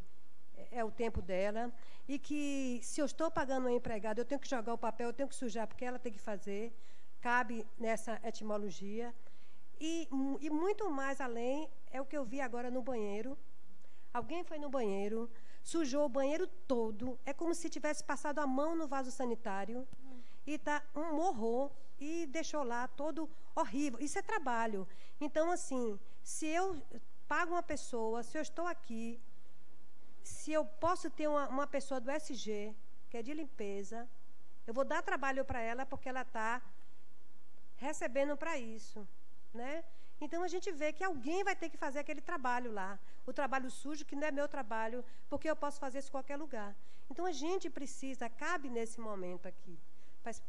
é o tempo dela, e que se eu estou pagando uma empregada, eu tenho que jogar o papel, eu tenho que sujar, porque ela tem que fazer, cabe nessa etimologia. E muito mais além, é o que eu vi agora no banheiro. Alguém foi no banheiro, sujou o banheiro todo, é como se tivesse passado a mão no vaso sanitário, e está um horror. e deixou lá todo horrível. Isso é trabalho. Então, assim, se eu pago uma pessoa, se eu estou aqui, se eu posso ter uma pessoa do SG, que é de limpeza, eu vou dar trabalho para ela porque ela está recebendo para isso, né? Então, a gente vê que alguém vai ter que fazer aquele trabalho lá. O trabalho sujo, que não é meu trabalho, porque eu posso fazer isso em qualquer lugar. Então, a gente precisa, cabe nesse momento aqui,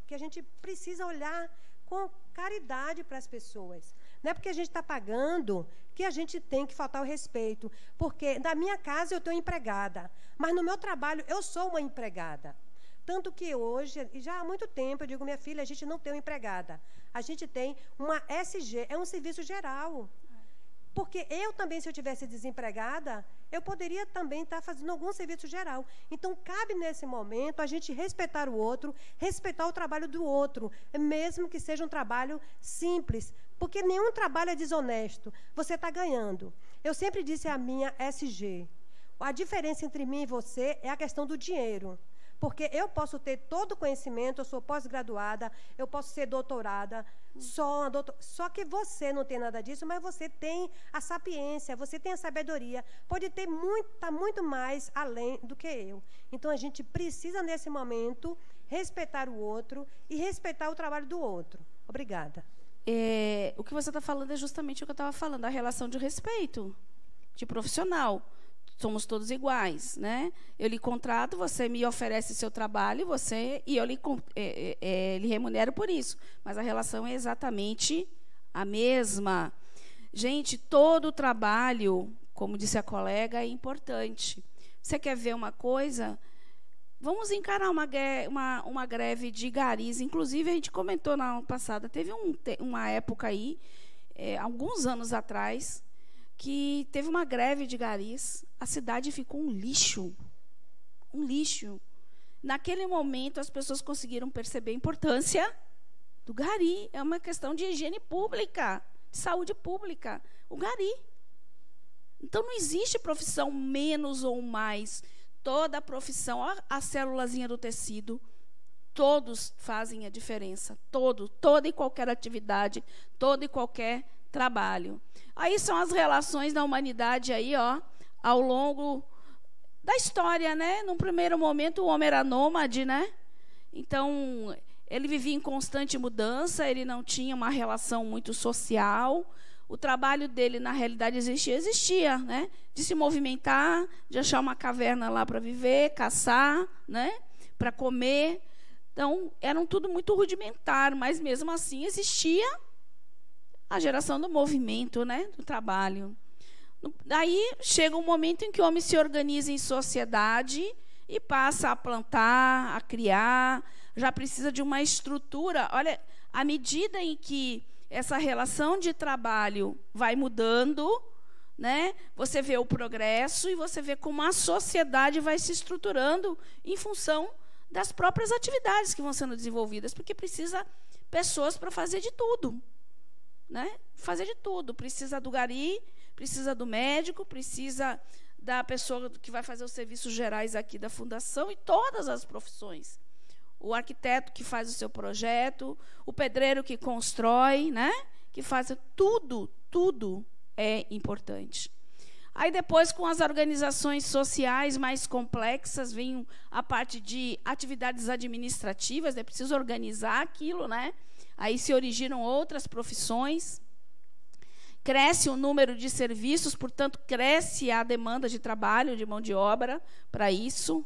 que a gente precisa olhar com caridade para as pessoas. Não é porque a gente está pagando que a gente tem que faltar o respeito. Porque na minha casa eu estou empregada, mas no meu trabalho eu sou uma empregada. Tanto que hoje, e já há muito tempo, eu digo, minha filha, a gente não tem uma empregada. A gente tem uma SG, é um serviço geral. Porque eu também, se eu tivesse desempregada, eu poderia também estar fazendo algum serviço geral. Então, cabe nesse momento a gente respeitar o outro, respeitar o trabalho do outro, mesmo que seja um trabalho simples, porque nenhum trabalho é desonesto. Você está ganhando. Eu sempre disse a minha SG, a diferença entre mim e você é a questão do dinheiro. Porque eu posso ter todo o conhecimento, eu sou pós-graduada, eu posso ser doutorada, só que você não tem nada disso, mas você tem a sapiência, você tem a sabedoria, pode ter muito mais além do que eu. Então, a gente precisa, nesse momento, respeitar o outro e respeitar o trabalho do outro. Obrigada. O que você está falando é justamente o que eu estava falando, a relação de respeito, de profissional. Somos todos iguais, né? Eu lhe contrato, você me oferece seu trabalho, e eu lhe remunero por isso. Mas a relação é exatamente a mesma. Gente, todo o trabalho, como disse a colega, é importante. Você quer ver uma coisa? Vamos encarar uma greve de garis. Inclusive, a gente comentou na ano passado, teve uma época aí, alguns anos atrás, que teve uma greve de garis, a cidade ficou um lixo. Um lixo. Naquele momento, as pessoas conseguiram perceber a importância do gari. É uma questão de higiene pública, de saúde pública. O gari. Então, não existe profissão menos ou mais. Toda a profissão, olha a célulazinha do tecido, todos fazem a diferença. Toda e qualquer atividade, todo e qualquer trabalho. Aí são as relações da humanidade aí, ó, ao longo da história, né? Num primeiro momento, o homem era nômade, né? Então, ele vivia em constante mudança, ele não tinha uma relação muito social. O trabalho dele, na realidade, existia, né? De se movimentar, de achar uma caverna lá para viver, caçar, né? Para comer. Então, eram tudo muito rudimentar, mas mesmo assim existia a geração do movimento, né, do trabalho. Daí chega um momento em que o homem se organiza em sociedade e passa a plantar, a criar, já precisa de uma estrutura. Olha, à medida em que essa relação de trabalho vai mudando, né, você vê o progresso e você vê como a sociedade vai se estruturando em função das próprias atividades que vão sendo desenvolvidas, porque precisa pessoas para fazer de tudo. Né? Fazer de tudo. Precisa do gari, precisa do médico, precisa da pessoa que vai fazer os serviços gerais aqui da fundação e todas as profissões. O arquiteto que faz o seu projeto, o pedreiro que constrói, né? Que faz tudo é importante. Aí depois, com as organizações sociais mais complexas, vem a parte de atividades administrativas, é preciso organizar aquilo, né? Aí se originam outras profissões, cresce o número de serviços, portanto, cresce a demanda de trabalho, de mão de obra para isso.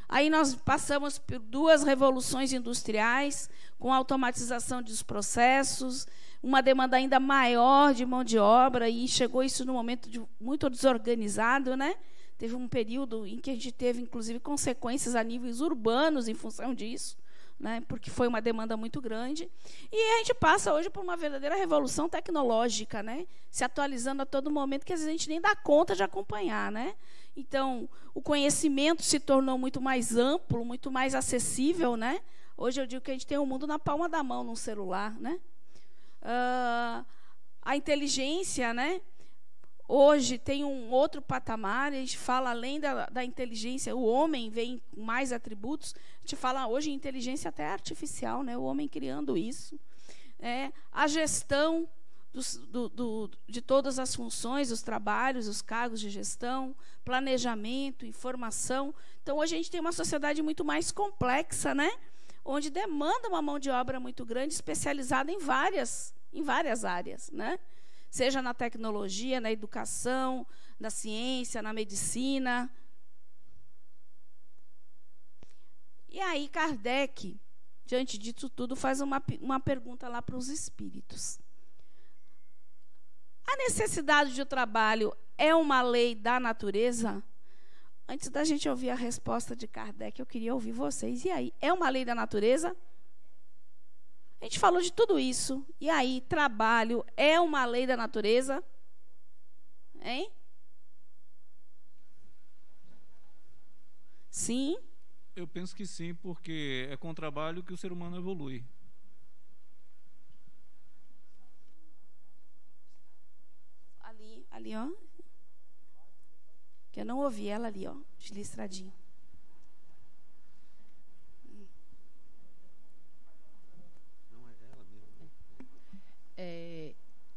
Aí nós passamos por 2 revoluções industriais, com a automatização dos processos, uma demanda ainda maior de mão de obra, e chegou isso num momento muito desorganizado, né? Teve um período em que a gente teve, inclusive, consequências a níveis urbanos em função disso. Né, porque foi uma demanda muito grande. E a gente passa hoje por uma verdadeira revolução tecnológica, né, se atualizando a todo momento, que às vezes a gente nem dá conta de acompanhar. Né? Então, o conhecimento se tornou muito mais amplo, muito mais acessível. Né? Hoje eu digo que a gente tem o mundo na palma da mão, num celular. Né? A inteligência, né? hoje tem um outro patamar, a gente fala além da inteligência, o homem vem com mais atributos, a gente fala hoje em inteligência até artificial, né? O homem criando isso. A gestão de todas as funções, os trabalhos, os cargos de gestão, planejamento, informação. Então, hoje a gente tem uma sociedade muito mais complexa, né? Onde demanda uma mão de obra muito grande, especializada em várias áreas, né? Seja na tecnologia, na educação, na ciência, na medicina. E aí, Kardec, diante disso tudo, faz uma pergunta lá para os espíritos. A necessidade de trabalho é uma lei da natureza? Antes da gente ouvir a resposta de Kardec, eu queria ouvir vocês. E aí, é uma lei da natureza? A gente falou de tudo isso. E aí, trabalho é uma lei da natureza? Hein? Sim? Eu penso que sim, porque é com o trabalho que o ser humano evolui. Ali, ó. Que eu não ouvi ela ali, ó, deslistradinho.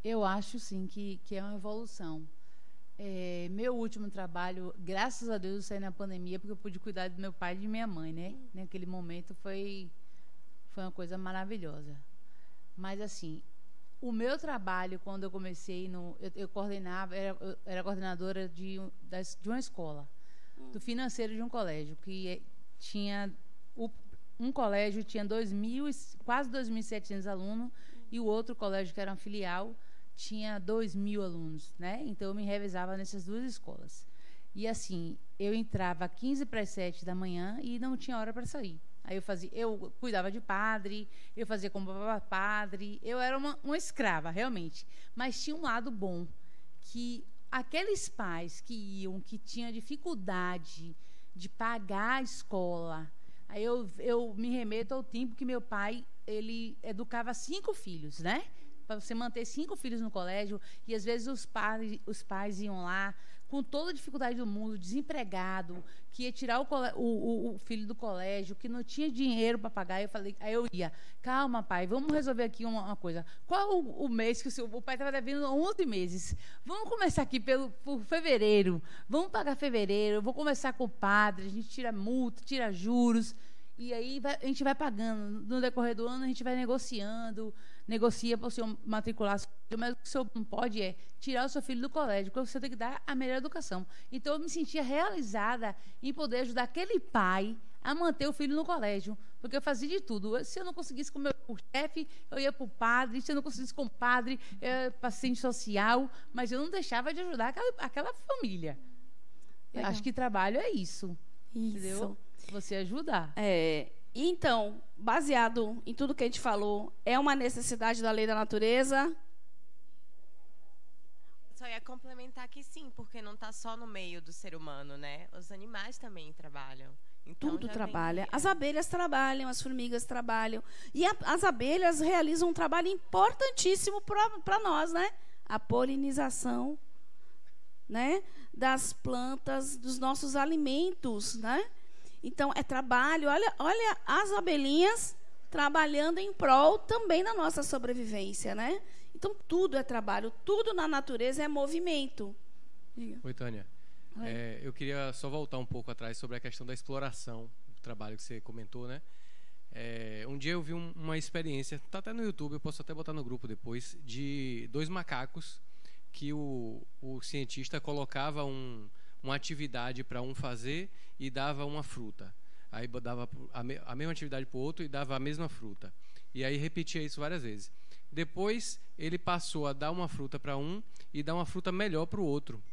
Eu acho, sim, que é uma evolução. Meu último trabalho, graças a Deus, eu saí na pandemia, porque eu pude cuidar do meu pai e de minha mãe, né? Naquele momento foi uma coisa maravilhosa. Mas, assim, o meu trabalho, quando eu comecei, eu coordenava, eu era coordenadora de uma escola, do financeiro de um colégio, que tinha... Um colégio tinha quase 2.700 alunos, e o outro colégio, que era uma filial, tinha 2.000 alunos, né? Então, eu me revezava nessas duas escolas. E, assim, eu entrava 15 para as 7 da manhã e não tinha hora para sair. Aí eu cuidava de padre, eu fazia como padre, eu era uma escrava, realmente. Mas tinha um lado bom, que aqueles pais que tinham dificuldade de pagar a escola, aí eu me remeto ao tempo que meu pai, ele educava 5 filhos, né? Para você manter 5 filhos no colégio, e às vezes os pais iam lá com toda a dificuldade do mundo, desempregado, que ia tirar o filho do colégio, que não tinha dinheiro para pagar. Aí eu ia, calma, pai, vamos resolver aqui uma coisa. Qual o mês que o pai estava devendo 11 meses? Vamos começar aqui por fevereiro. Vamos pagar fevereiro, eu vou começar com o padre, a gente tira multa, tira juros. E aí a gente vai pagando. No decorrer do ano, a gente vai negocia para o senhor matricular, mas o que o senhor não pode tirar o seu filho do colégio, porque você tem que dar a melhor educação. Então, eu me sentia realizada em poder ajudar aquele pai a manter o filho no colégio, porque eu fazia de tudo. Se eu não conseguisse com o chefe, eu ia para o padre. Se eu não conseguisse com o padre, eu ia para assistente social, mas eu não deixava de ajudar aquela família. Eu acho que trabalho é isso. Entendeu? Você ajudar. Então, baseado em tudo que a gente falou, é uma necessidade da lei da natureza? Só ia complementar que sim, porque não está só no meio do ser humano, né? Os animais também trabalham. Então, tudo trabalha. As abelhas trabalham, as formigas trabalham. E as abelhas realizam um trabalho importantíssimo para nós, né? A polinização, né? Das plantas, dos nossos alimentos, né? Então, é trabalho. Olha as abelhinhas trabalhando em prol também da nossa sobrevivência, né? Então, tudo é trabalho, tudo na natureza é movimento. Diga. Oi, Tânia. Eu queria só voltar um pouco atrás sobre a questão da exploração do trabalho que você comentou, né? Um dia eu vi uma experiência, está até no YouTube, eu posso até botar no grupo depois, de 2 macacos que o cientista colocava uma atividade para um fazer e dava uma fruta. Aí dava a mesma atividade para o outro e dava a mesma fruta. E aí repetia isso várias vezes. Depois ele passou a dar uma fruta para um e dar uma fruta melhor para o outro.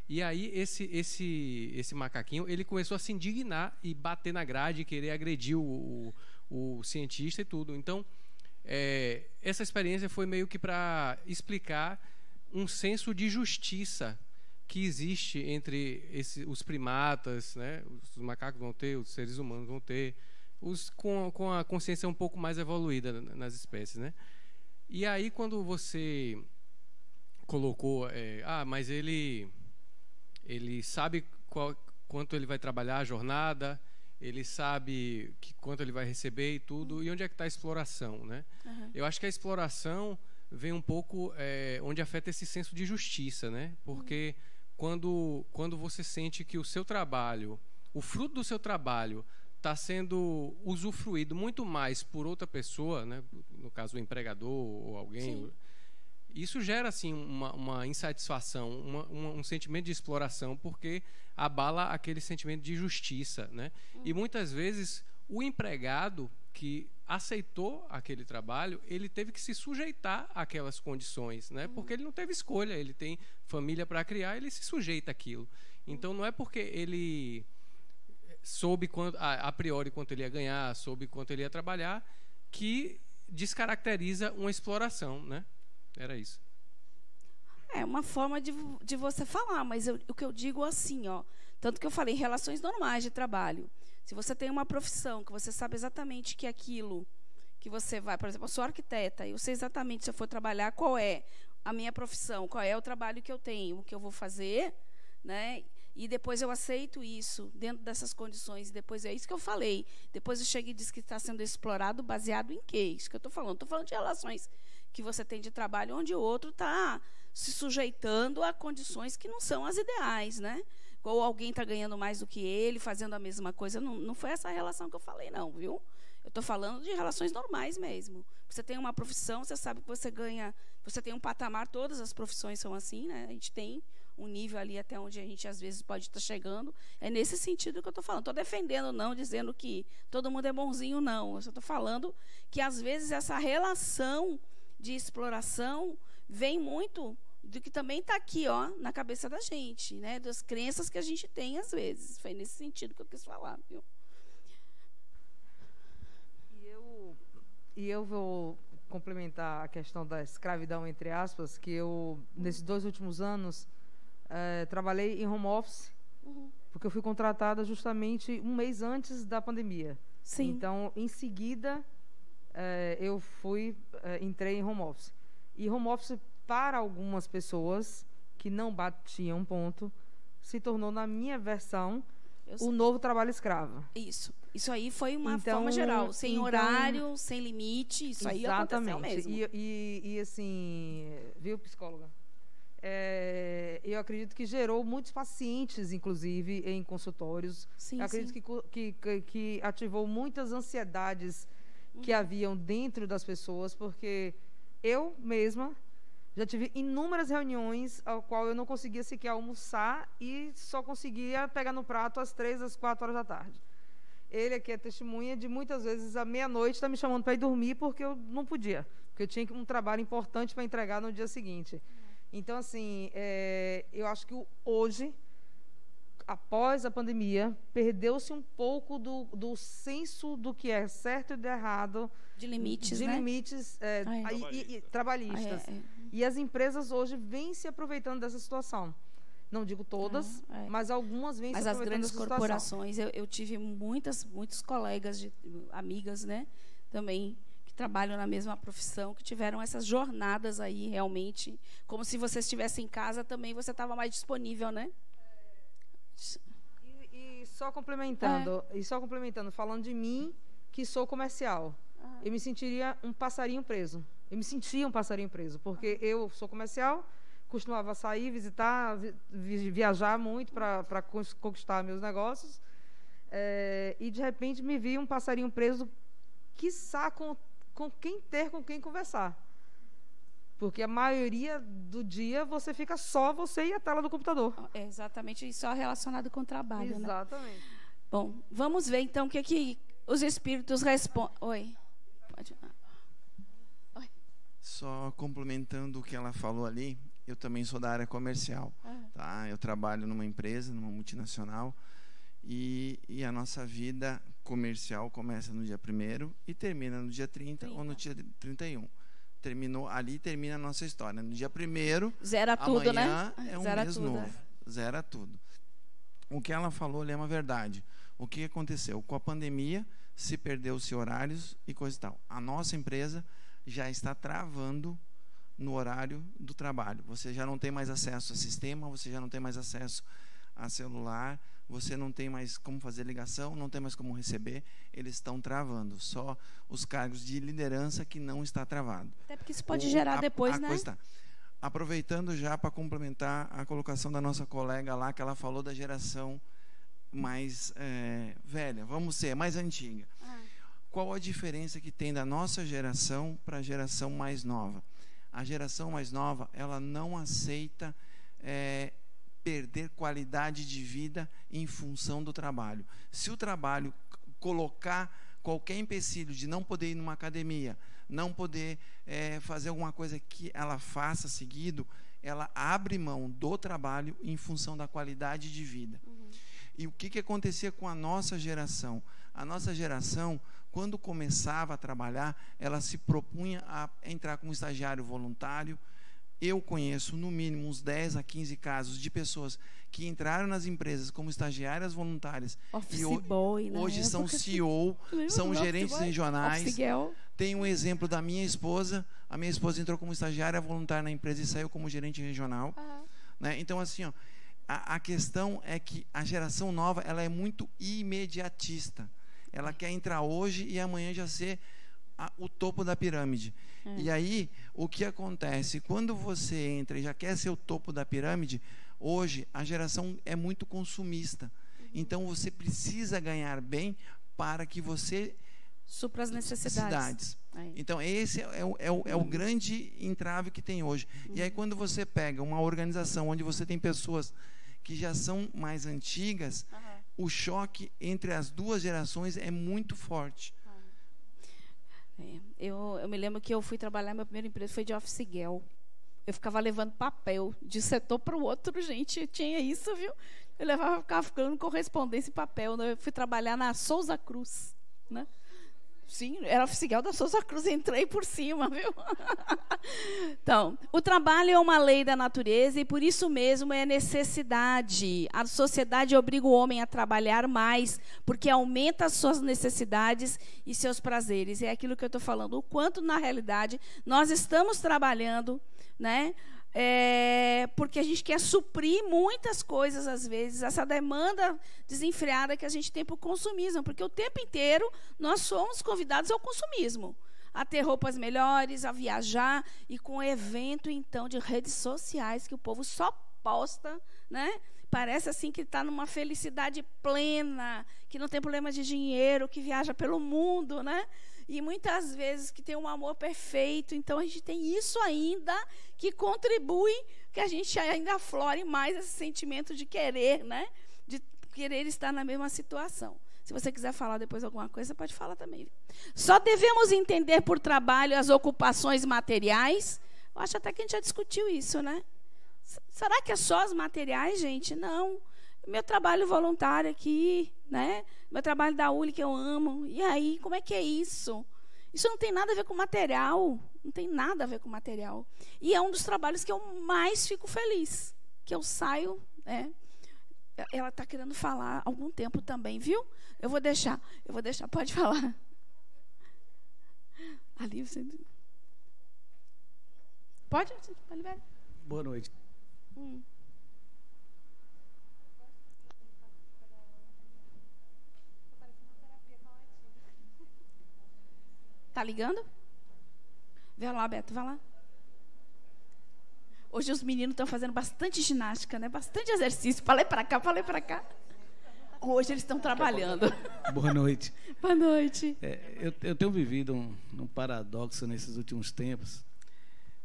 E aí esse macaquinho, ele começou a se indignar e bater na grade, querer agredir o cientista e tudo. Então, essa experiência foi meio que para explicar um senso de justiça que existe entre os primatas, né? Os macacos vão ter, os seres humanos vão ter, com a consciência um pouco mais evoluída nas espécies, né? E aí, quando você colocou, mas ele sabe quanto ele vai trabalhar a jornada, ele sabe quanto ele vai receber e tudo, e onde é que está a exploração, né? Eu acho que a exploração vem um pouco onde afeta esse senso de justiça, né? Porque quando você sente que o seu trabalho, o fruto do seu trabalho está sendo usufruído muito mais por outra pessoa, né? No caso o empregador ou alguém, sim, isso gera assim uma insatisfação, um sentimento de exploração, porque abala aquele sentimento de justiça, né? E muitas vezes o empregado que aceitou aquele trabalho, ele teve que se sujeitar àquelas condições, né? Porque ele não teve escolha, ele tem família para criar, ele se sujeita àquilo. Então não é porque ele soube a priori quanto ele ia ganhar, soube quanto ele ia trabalhar, que descaracteriza uma exploração, né? Era isso. É uma forma de você falar, mas o que eu digo assim, ó, tanto que eu falei, relações normais de trabalho. Se você tem uma profissão, que você sabe exatamente que aquilo que você vai, por exemplo, eu sou arquiteta, eu sei exatamente, se eu for trabalhar, qual é a minha profissão, qual é o trabalho que eu tenho, o que eu vou fazer, né? E depois eu aceito isso dentro dessas condições. Depois é isso que eu falei. Depois eu chego e diz que está sendo explorado baseado em quê? Isso que eu estou falando. Estou falando de relações que você tem de trabalho onde o outro está se sujeitando a condições que não são as ideais, né? Ou alguém está ganhando mais do que ele, fazendo a mesma coisa. Não foi essa relação que eu falei, não, viu? Eu estou falando de relações normais mesmo. Você tem uma profissão, você sabe que você ganha... Você tem um patamar, todas as profissões são assim, né? A gente tem um nível ali até onde a gente, às vezes, pode estar chegando. É nesse sentido que eu estou falando. Estou defendendo, não, dizendo que todo mundo é bonzinho, não. Eu só estou falando que, às vezes, essa relação de exploração vem muito do que também está aqui, ó, na cabeça da gente, né? Das crenças que a gente tem, às vezes. Foi nesse sentido que eu quis falar, viu? E eu vou complementar a questão da escravidão, entre aspas, que eu, nesses 2 últimos anos, trabalhei em home office, porque eu fui contratada justamente um mês antes da pandemia. Sim. Então, em seguida, eu entrei em home office. E home office, para algumas pessoas que não batiam ponto, se tornou, na minha versão, o novo trabalho escravo. Isso aí foi uma forma geral, sem horário, sem limite, isso aí aconteceu mesmo. E assim, viu, psicóloga? Eu acredito que gerou muitos pacientes, inclusive, em consultórios. Sim, acredito que ativou muitas ansiedades que haviam dentro das pessoas, porque eu mesma já tive inúmeras reuniões ao qual eu não conseguia sequer almoçar e só conseguia pegar no prato às 3, às 4 horas da tarde. Ele aqui é testemunha de muitas vezes à meia-noite está me chamando para ir dormir porque eu não podia, porque eu tinha um trabalho importante para entregar no dia seguinte. Então, assim, eu acho que hoje, após a pandemia, perdeu-se um pouco do senso do que é certo e do errado. De limites, né? Limites trabalhistas. E as empresas hoje vêm se aproveitando dessa situação. Não digo todas, mas algumas vêm se aproveitando dessa situação. Mas as grandes corporações, eu tive muitos colegas, amigas, né, também, que trabalham na mesma profissão, que tiveram essas jornadas aí, realmente, como se você estivesse em casa também, você estava mais disponível, né? E só complementando, falando de mim, que sou comercial, eu me sentiria um passarinho preso. Eu me sentia um passarinho preso, porque eu sou comercial, costumava sair, visitar, viajar muito para conquistar meus negócios, e de repente me vi um passarinho preso, quiçá com quem conversar. Porque a maioria do dia você fica só você e a tela do computador. É exatamente, só relacionado com o trabalho. Exatamente. Né? Bom, vamos ver então o que os espíritos respondem. Oi. Pode. Oi. Só complementando o que ela falou ali, eu também sou da área comercial. Tá? Eu trabalho numa empresa, numa multinacional, e a nossa vida comercial começa no dia 1º e termina no dia 30 ou no dia 31. Terminou ali, termina a nossa história. No dia 1º, zera tudo, amanhã, né? É um mês novo. Zera tudo. O que ela falou ali é uma verdade. O que aconteceu? Com a pandemia, se perdeu-se horários e coisa e tal. A nossa empresa já está travando no horário do trabalho. Você já não tem mais acesso a sistema, você já não tem mais acesso a celular, você não tem mais como fazer ligação, não tem mais como receber, eles estão travando. Só os cargos de liderança que não está travado. Até porque isso pode gerar depois, né? Coisa tá. Aproveitando já para complementar a colocação da nossa colega lá, que ela falou da geração mais velha, vamos ser, mais antiga. Qual a diferença que tem da nossa geração para a geração mais nova? A geração mais nova, ela não aceita perder qualidade de vida em função do trabalho. Se o trabalho colocar qualquer empecilho de não poder ir numa academia, não poder fazer alguma coisa que ela faça seguido, ela abre mão do trabalho em função da qualidade de vida. E o que acontecia com a nossa geração? A nossa geração, quando começava a trabalhar, ela se propunha a entrar como estagiário voluntário. Eu conheço, no mínimo, uns 10 a 15 casos de pessoas que entraram nas empresas como estagiárias voluntárias e hoje são CEO, são gerentes regionais. Tem um exemplo da minha esposa. A minha esposa entrou como estagiária voluntária na empresa e saiu como gerente regional. Né? Então, assim, ó, a questão é que a geração nova, ela é muito imediatista. Ela quer entrar hoje e amanhã já ser o topo da pirâmide. E aí, o que acontece? Quando você entra e já quer ser o topo da pirâmide, hoje a geração é muito consumista. Então, você precisa ganhar bem para que você supra as necessidades. Então, esse é o grande entrave que tem hoje. E aí, quando você pega uma organização onde você tem pessoas que já são mais antigas, o choque entre as duas gerações é muito forte. Eu me lembro que eu fui trabalhar, meu primeiro emprego foi de office girl. Eu ficava levando papel de setor para o outro, gente, tinha isso, viu? Eu ficava ficando correspondência e papel. Eu fui trabalhar na Souza Cruz, né? Sim, era oficial da Souza Cruz, entrei por cima, viu? Então, o trabalho é uma lei da natureza e por isso mesmo é necessidade. A sociedade obriga o homem a trabalhar mais, porque aumenta as suas necessidades e seus prazeres. É aquilo que eu estou falando, o quanto, na realidade, nós estamos trabalhando, né? Porque a gente quer suprir muitas coisas, às vezes, essa demanda desenfreada que a gente tem para o consumismo, porque o tempo inteiro nós somos convidados ao consumismo, a ter roupas melhores, a viajar, e com o evento, então, de redes sociais, que o povo só posta, né? Parece assim que está numa felicidade plena, que não tem problema de dinheiro, que viaja pelo mundo, né? E muitas vezes que tem um amor perfeito. Então, a gente tem isso ainda que contribui, que a gente ainda aflore mais esse sentimento de querer, né? De querer estar na mesma situação. Se você quiser falar depois alguma coisa, você pode falar também. Só devemos entender por trabalho as ocupações materiais. Eu acho até que a gente já discutiu isso, né? Será que é só as materiais, gente? Não. Meu trabalho voluntário aqui, né? Meu trabalho da ULI que eu amo. E aí, como é que é isso? Isso não tem nada a ver com material. Não tem nada a ver com material. E é um dos trabalhos que eu mais fico feliz. Que eu saio, né? Ela está querendo falar há algum tempo também, viu? Eu vou deixar. Pode falar. Ali você... Pode liberar. Boa noite. Tá ligando? Vai lá, Beto, vai lá. Hoje os meninos estão fazendo bastante ginástica, né? Bastante exercício. Falei para cá. Hoje eles estão trabalhando. Boa noite. Boa noite. Eu tenho vivido um paradoxo nesses últimos tempos.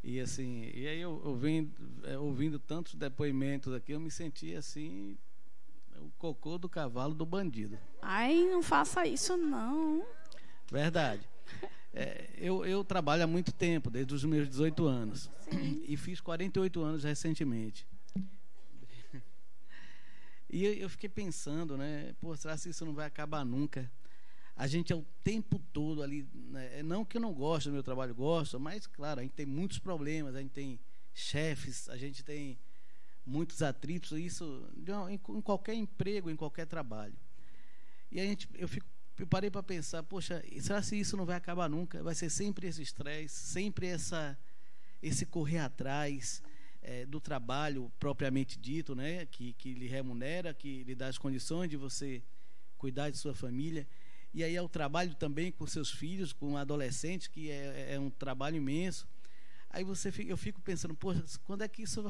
E assim, e aí eu ouvindo tantos depoimentos aqui, eu me senti assim, o cocô do cavalo do bandido. Ai, não faça isso não. Verdade. Eu trabalho há muito tempo, desde os meus 18 anos. Sim. E fiz 48 anos recentemente. E eu fiquei pensando, né? Pô, será que isso não vai acabar nunca? A gente é o tempo todo ali, né? Não que eu não gosto do meu trabalho, gosto, mas, claro, a gente tem muitos problemas, a gente tem chefes, a gente tem muitos atritos, isso em qualquer emprego, em qualquer trabalho. E eu parei para pensar, poxa, será que isso não vai acabar nunca? Vai ser sempre esse estresse, sempre esse correr atrás do trabalho propriamente dito, né, que lhe remunera, que lhe dá as condições de você cuidar de sua família. E aí é o trabalho também com seus filhos, com adolescentes, que é um trabalho imenso. Aí eu fico pensando, poxa, quando é que isso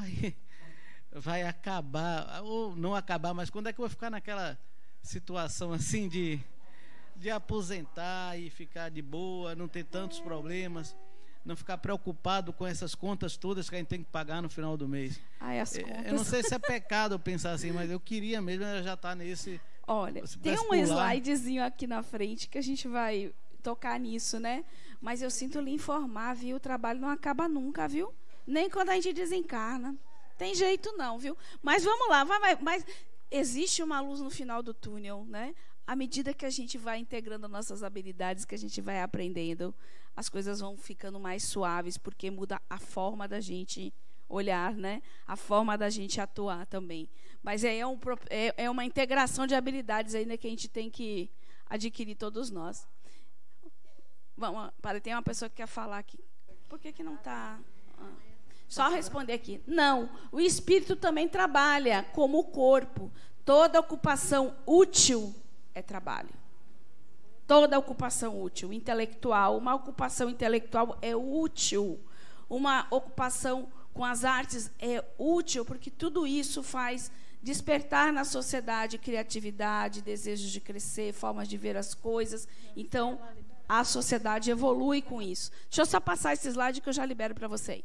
vai acabar? Ou não acabar, mas quando é que eu vou ficar naquela situação assim de aposentar e ficar de boa, não ter tantos problemas, não ficar preocupado com essas contas todas que a gente tem que pagar no final do mês. Ai, as contas. Eu não sei se é pecado eu pensar assim, mas eu queria mesmo já estar nesse... Olha, tem um slidezinho aqui na frente que a gente vai tocar nisso, né? Mas eu sinto lhe informar, viu? O trabalho não acaba nunca, viu? Nem quando a gente desencarna. Tem jeito não, viu? Mas vamos lá, mas existe uma luz no final do túnel, né? À medida que a gente vai integrando nossas habilidades, que a gente vai aprendendo, as coisas vão ficando mais suaves, porque muda a forma da gente olhar, né? A forma da gente atuar também. Mas é uma integração de habilidades ainda que a gente tem que adquirir todos nós. Vamos, tem uma pessoa que quer falar aqui. Por que não está... Só responder aqui. Não, o espírito também trabalha como o corpo. Toda ocupação útil é trabalho. Toda ocupação útil, intelectual. Uma ocupação intelectual é útil. Uma ocupação com as artes é útil, porque tudo isso faz despertar na sociedade criatividade, desejos de crescer, formas de ver as coisas. Então, a sociedade evolui com isso. Deixa eu só passar esse slide que eu já libero para você.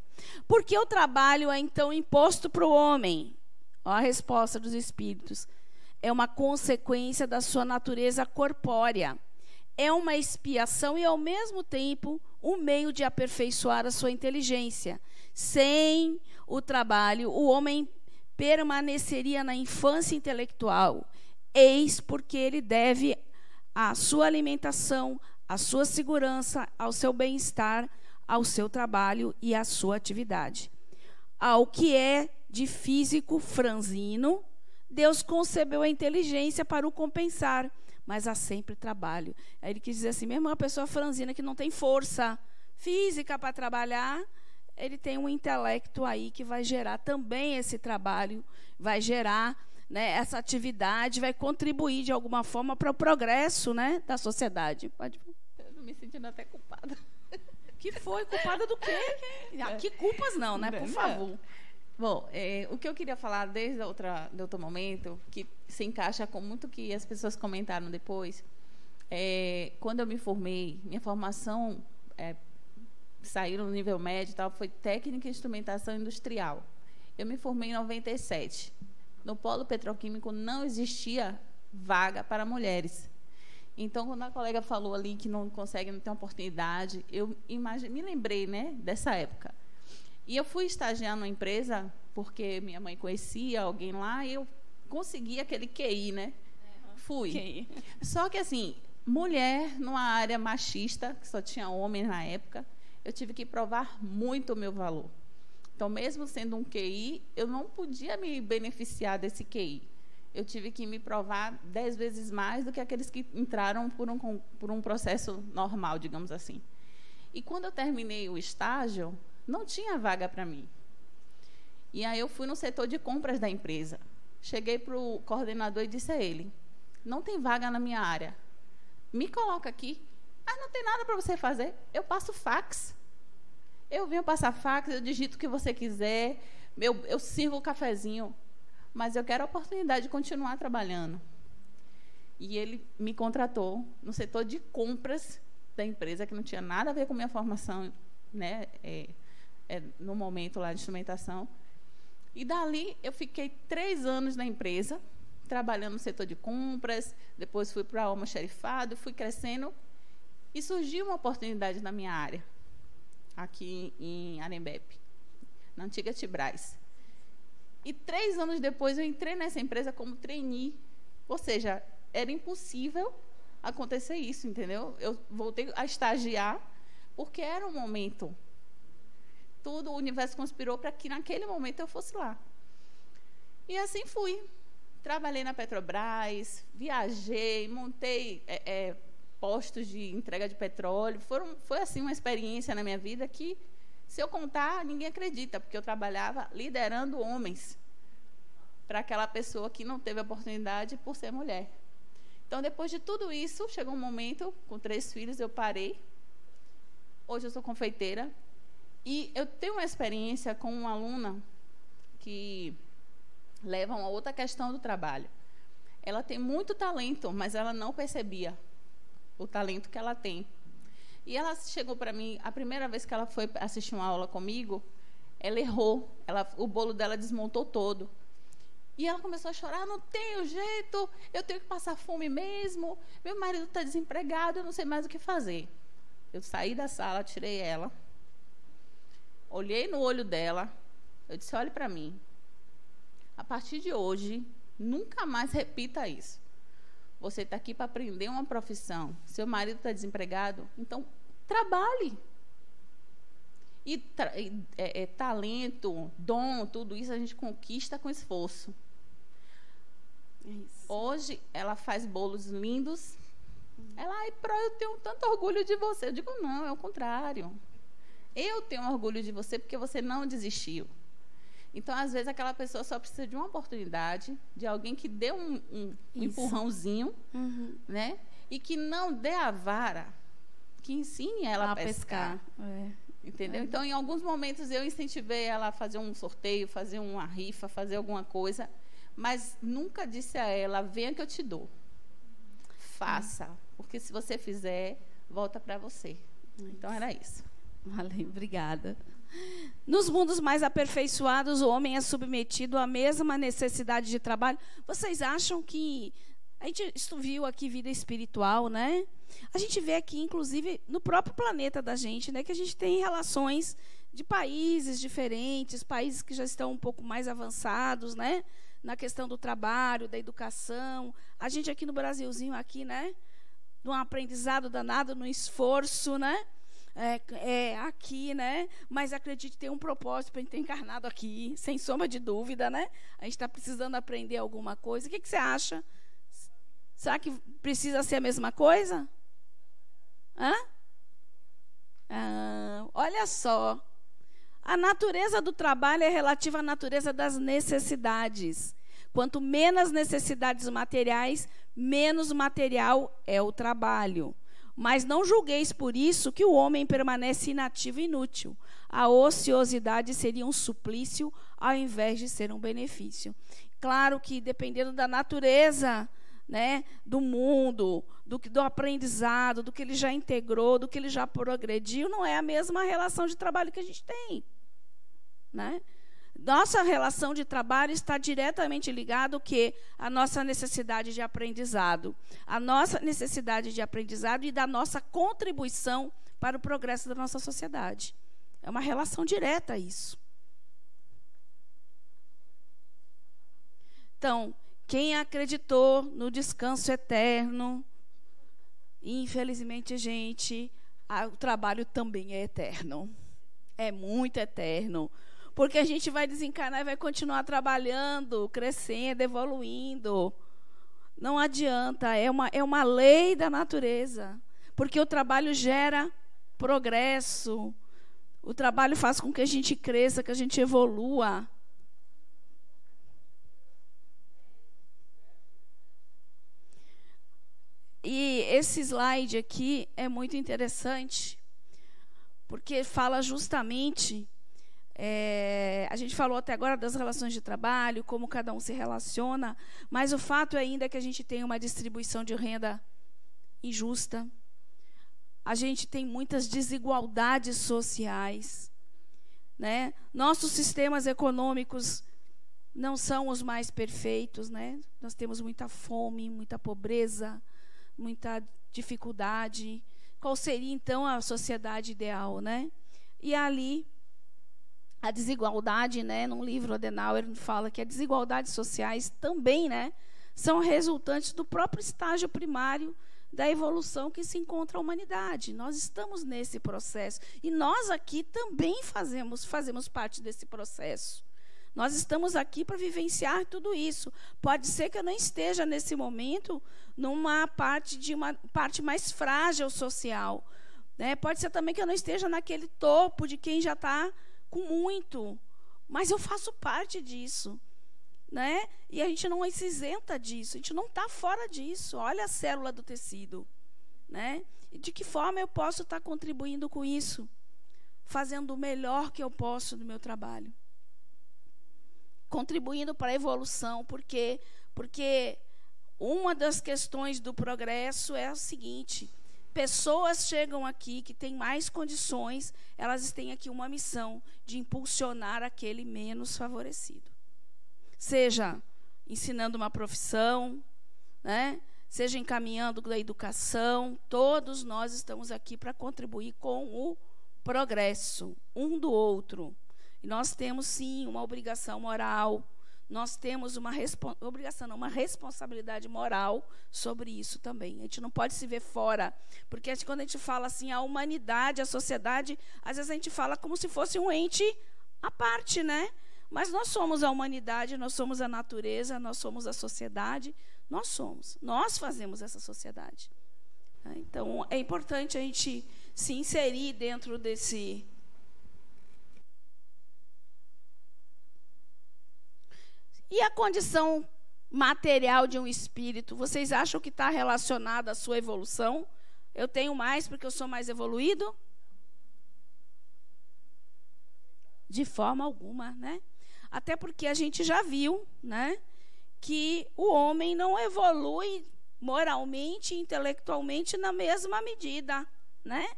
Por que o trabalho é, então, imposto para o homem? Ó, a resposta dos espíritos. É uma consequência da sua natureza corpórea. É uma expiação e, ao mesmo tempo, um meio de aperfeiçoar a sua inteligência. Sem o trabalho, o homem permaneceria na infância intelectual. Eis porque ele deve a sua alimentação, a sua segurança, ao seu bem-estar, ao seu trabalho e à sua atividade. Ao que é de físico franzino, Deus concebeu a inteligência para o compensar, mas há sempre trabalho. Aí ele quis dizer assim, mesmo uma pessoa franzina que não tem força física para trabalhar, ele tem um intelecto aí que vai gerar também esse trabalho, vai gerar, né, essa atividade, vai contribuir de alguma forma para o progresso, né, da sociedade. Pode... Eu estou me sentindo até culpada. Que foi? Culpada do quê? Que culpas não, né? Por favor. Bom, o que eu queria falar desde outro momento, que se encaixa com muito que as pessoas comentaram depois, quando eu me formei, minha formação saíram no nível médio e tal, foi técnica e instrumentação industrial. Eu me formei em 97. No polo petroquímico não existia vaga para mulheres. Então, quando a colega falou ali que não consegue, não tem oportunidade, eu me lembrei, né, dessa época. E eu fui estagiar numa empresa, porque minha mãe conhecia alguém lá, e eu consegui aquele QI, né? Fui. QI. Só que, assim, mulher numa área machista, que só tinha homens na época, eu tive que provar muito o meu valor. Então, mesmo sendo um QI, eu não podia me beneficiar desse QI. Eu tive que me provar 10 vezes mais do que aqueles que entraram por um processo normal, digamos assim. E quando eu terminei o estágio, não tinha vaga para mim. E aí eu fui no setor de compras da empresa. Cheguei para o coordenador e disse a ele, não tem vaga na minha área. Me coloca aqui. Ah, não tem nada para você fazer. Eu passo fax. Eu venho passar fax, eu digito o que você quiser, eu sirvo o cafezinho, mas eu quero a oportunidade de continuar trabalhando. E ele me contratou no setor de compras da empresa, que não tinha nada a ver com minha formação, né, no momento lá de instrumentação. E dali eu fiquei 3 anos na empresa, trabalhando no setor de compras, depois fui para o almoxarifado, fui crescendo, e surgiu uma oportunidade na minha área, aqui em Arembepe, na antiga Tibraz. E 3 anos depois eu entrei nessa empresa como trainee, ou seja, era impossível acontecer isso, entendeu? Eu voltei a estagiar porque era um momento. Tudo, o universo conspirou para que naquele momento eu fosse lá. E assim fui. Trabalhei na Petrobras, viajei, montei postos de entrega de petróleo. Foi assim uma experiência na minha vida que Se eu contar, ninguém acredita, porque eu trabalhava liderando homens para aquela pessoa que não teve oportunidade por ser mulher. Então, depois de tudo isso, chegou um momento, com 3 filhos, eu parei. Hoje eu sou confeiteira. E eu tenho uma experiência com uma aluna que leva a uma outra questão do trabalho. Ela tem muito talento, mas ela não percebia o talento que ela tem. E ela chegou para mim, a primeira vez que ela foi assistir uma aula comigo, ela errou, o bolo dela desmontou todo. E ela começou a chorar, não tenho jeito, eu tenho que passar fome mesmo, meu marido está desempregado, eu não sei mais o que fazer. Eu saí da sala, tirei ela, olhei no olho dela, eu disse, olhe para mim, a partir de hoje, nunca mais repita isso. Você está aqui para aprender uma profissão, seu marido está desempregado, então trabalhe. E talento, dom, tudo isso a gente conquista com esforço. Hoje, ela faz bolos lindos. Ela, eu tenho tanto orgulho de você. Eu digo, não, é o contrário. Eu tenho orgulho de você porque você não desistiu. Então, às vezes, aquela pessoa só precisa de uma oportunidade, de alguém que dê um empurrãozinho, né? E que não dê a vara, que ensine ela a pescar. Entendeu? Então, em alguns momentos, eu incentivei ela a fazer um sorteio, fazer uma rifa, fazer alguma coisa, mas nunca disse a ela, venha que eu te dou. Faça, porque se você fizer, volta para você. Então, era isso. Valeu, obrigada. Nos mundos mais aperfeiçoados, o homem é submetido à mesma necessidade de trabalho. Vocês acham que... A gente viu aqui vida espiritual, né? A gente vê aqui, inclusive, no próprio planeta da gente, né, que a gente tem relações de países diferentes, países que já estão um pouco mais avançados, né, na questão do trabalho, da educação. A gente aqui no Brasilzinho, aqui, né, num aprendizado danado, num esforço, né, aqui, né, mas acredite, tem um propósito para a gente ter encarnado aqui, sem sombra de dúvida, né? A gente está precisando aprender alguma coisa. O que você acha? Será que precisa ser a mesma coisa? Olha só. A natureza do trabalho é relativa à natureza das necessidades. Quanto menos necessidades materiais, menos material é o trabalho. Mas não julgueis por isso que o homem permanece inativo e inútil. A ociosidade seria um suplício ao invés de ser um benefício. Claro que, dependendo da natureza, né, do mundo, do aprendizado, do que ele já integrou, do que ele já progrediu, não é a mesma relação de trabalho que a gente tem, né? Nossa relação de trabalho está diretamente ligada ao quê? A nossa necessidade de aprendizado. A nossa necessidade de aprendizado e da nossa contribuição para o progresso da nossa sociedade. É uma relação direta isso. Então, quem acreditou no descanso eterno, infelizmente, gente, o trabalho também é eterno. É muito eterno. Porque a gente vai desencarnar e vai continuar trabalhando, crescendo, evoluindo. Não adianta, é uma lei da natureza. Porque o trabalho gera progresso. O trabalho faz com que a gente cresça, que a gente evolua. E esse slide aqui é muito interessante, porque fala justamente, a gente falou até agora das relações de trabalho, como cada um se relaciona, mas o fato ainda é que a gente tem uma distribuição de renda injusta, a gente tem muitas desigualdades sociais, né? Nossos sistemas econômicos não são os mais perfeitos, né? Nós temos muita fome, muita pobreza, muita dificuldade. Qual seria, então, a sociedade ideal, né? E ali, a desigualdade, né? Num livro, Adenauer fala que as desigualdades sociais também, né, são resultantes do próprio estágio primário da evolução que se encontra a humanidade. Nós estamos nesse processo. E nós aqui também fazemos parte desse processo. Nós estamos aqui para vivenciar tudo isso. Pode ser que eu não esteja, nesse momento, numa parte mais frágil social, Né? Pode ser também que eu não esteja naquele topo de quem já está com muito, mas eu faço parte disso. Né? E a gente não se isenta disso, a gente não está fora disso. Olha a célula do tecido. Né? E de que forma eu posso estar contribuindo com isso? Fazendo o melhor que eu posso no meu trabalho. Contribuindo para a evolução, porque uma das questões do progresso é a seguinte: pessoas chegam aqui que têm mais condições, elas têm aqui uma missão de impulsionar aquele menos favorecido. Seja ensinando uma profissão, né? Seja encaminhando a educação, todos nós estamos aqui para contribuir com o progresso um do outro. E nós temos, sim, uma obrigação moral, nós temos uma responsabilidade moral sobre isso também. A gente não pode se ver fora, porque quando a gente fala assim, a humanidade, a sociedade, às vezes a gente fala como se fosse um ente à parte, né? Mas nós somos a humanidade, nós somos a natureza, nós somos a sociedade, nós fazemos essa sociedade. Então, é importante a gente se inserir dentro desse... E a condição material de um espírito, vocês acham que está relacionada à sua evolução? Eu tenho mais porque eu sou mais evoluído? De forma alguma, né? Até porque a gente já viu, né, que o homem não evolui moralmente e intelectualmente na mesma medida, né?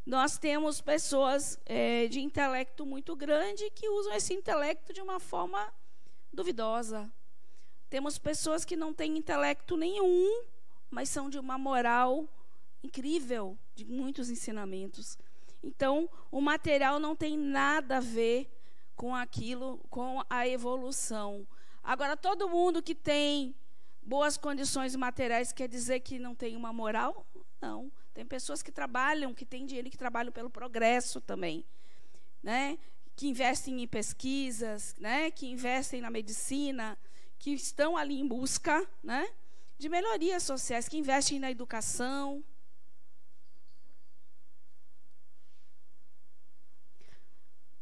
Nós temos pessoas de intelecto muito grande que usam esse intelecto de uma forma duvidosa. Temos pessoas que não têm intelecto nenhum, mas são de uma moral incrível, de muitos ensinamentos. Então, o material não tem nada a ver com aquilo, com a evolução. Agora, todo mundo que tem boas condições materiais quer dizer que não tem uma moral? Não. Tem pessoas que trabalham, que têm dinheiro e que trabalham pelo progresso também, né? Que investem em pesquisas, né? Que investem na medicina, que estão ali em busca, né, de melhorias sociais, que investem na educação.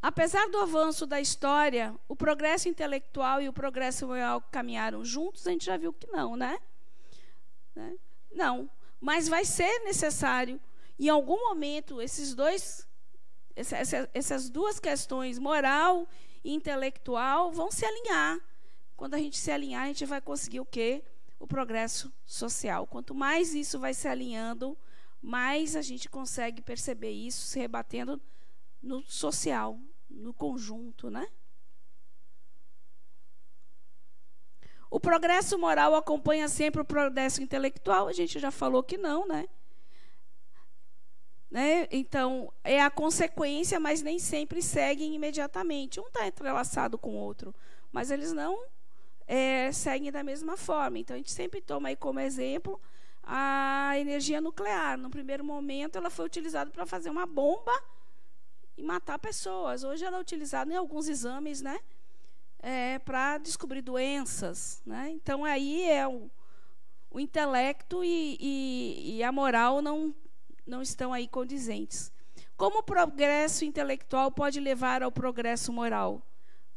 Apesar do avanço da história, o progresso intelectual e o progresso moral caminharam juntos, a gente já viu que não, né? Não. Mas vai ser necessário, em algum momento, essas duas questões, moral e intelectual, vão se alinhar. Quando a gente se alinhar, a gente vai conseguir o quê? O progresso social. Quanto mais isso vai se alinhando, mais a gente consegue perceber isso se rebatendo no social, no conjunto, né? O progresso moral acompanha sempre o progresso intelectual. A gente já falou que não, né? Então, é a consequência, mas nem sempre seguem imediatamente. Um está entrelaçado com o outro, mas eles não seguem da mesma forma. Então, a gente sempre toma aí como exemplo a energia nuclear. No primeiro momento, ela foi utilizada para fazer uma bomba e matar pessoas. Hoje, ela é utilizada em alguns exames, né, para descobrir doenças, né? Então, aí o intelecto e a moral não estão aí condizentes. Como o progresso intelectual pode levar ao progresso moral?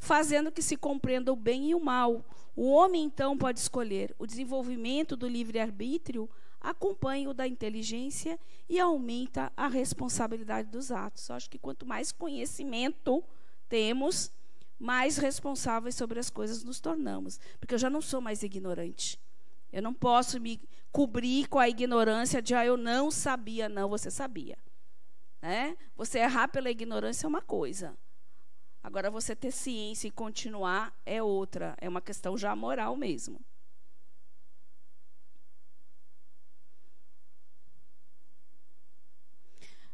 Fazendo que se compreenda o bem e o mal. O homem, então, pode escolher. O desenvolvimento do livre-arbítrio acompanha o da inteligência e aumenta a responsabilidade dos atos. Eu acho que quanto mais conhecimento temos, mais responsáveis sobre as coisas nos tornamos. Porque eu já não sou mais ignorante. Eu não posso me cobrir com a ignorância de eu não sabia. Não, você sabia. Né? Você errar pela ignorância é uma coisa. Agora, você ter ciência e continuar é outra. É uma questão já moral mesmo.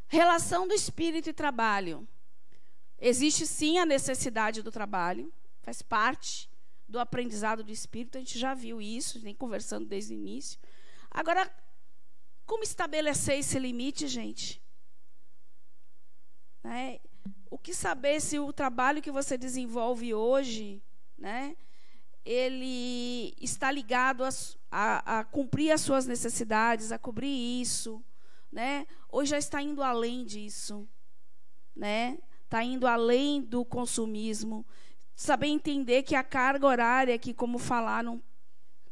Relação do espírito e trabalho. Existe, sim, a necessidade do trabalho. Faz parte do aprendizado do espírito. A gente já viu isso, nem conversando desde o início. Agora, como estabelecer esse limite, gente? O que saber se o trabalho que você desenvolve hoje, né, ele está ligado a cumprir as suas necessidades, a cobrir isso, né? Hoje já está indo além disso, né? Está indo além do consumismo. Saber entender que a carga horária, que como falaram,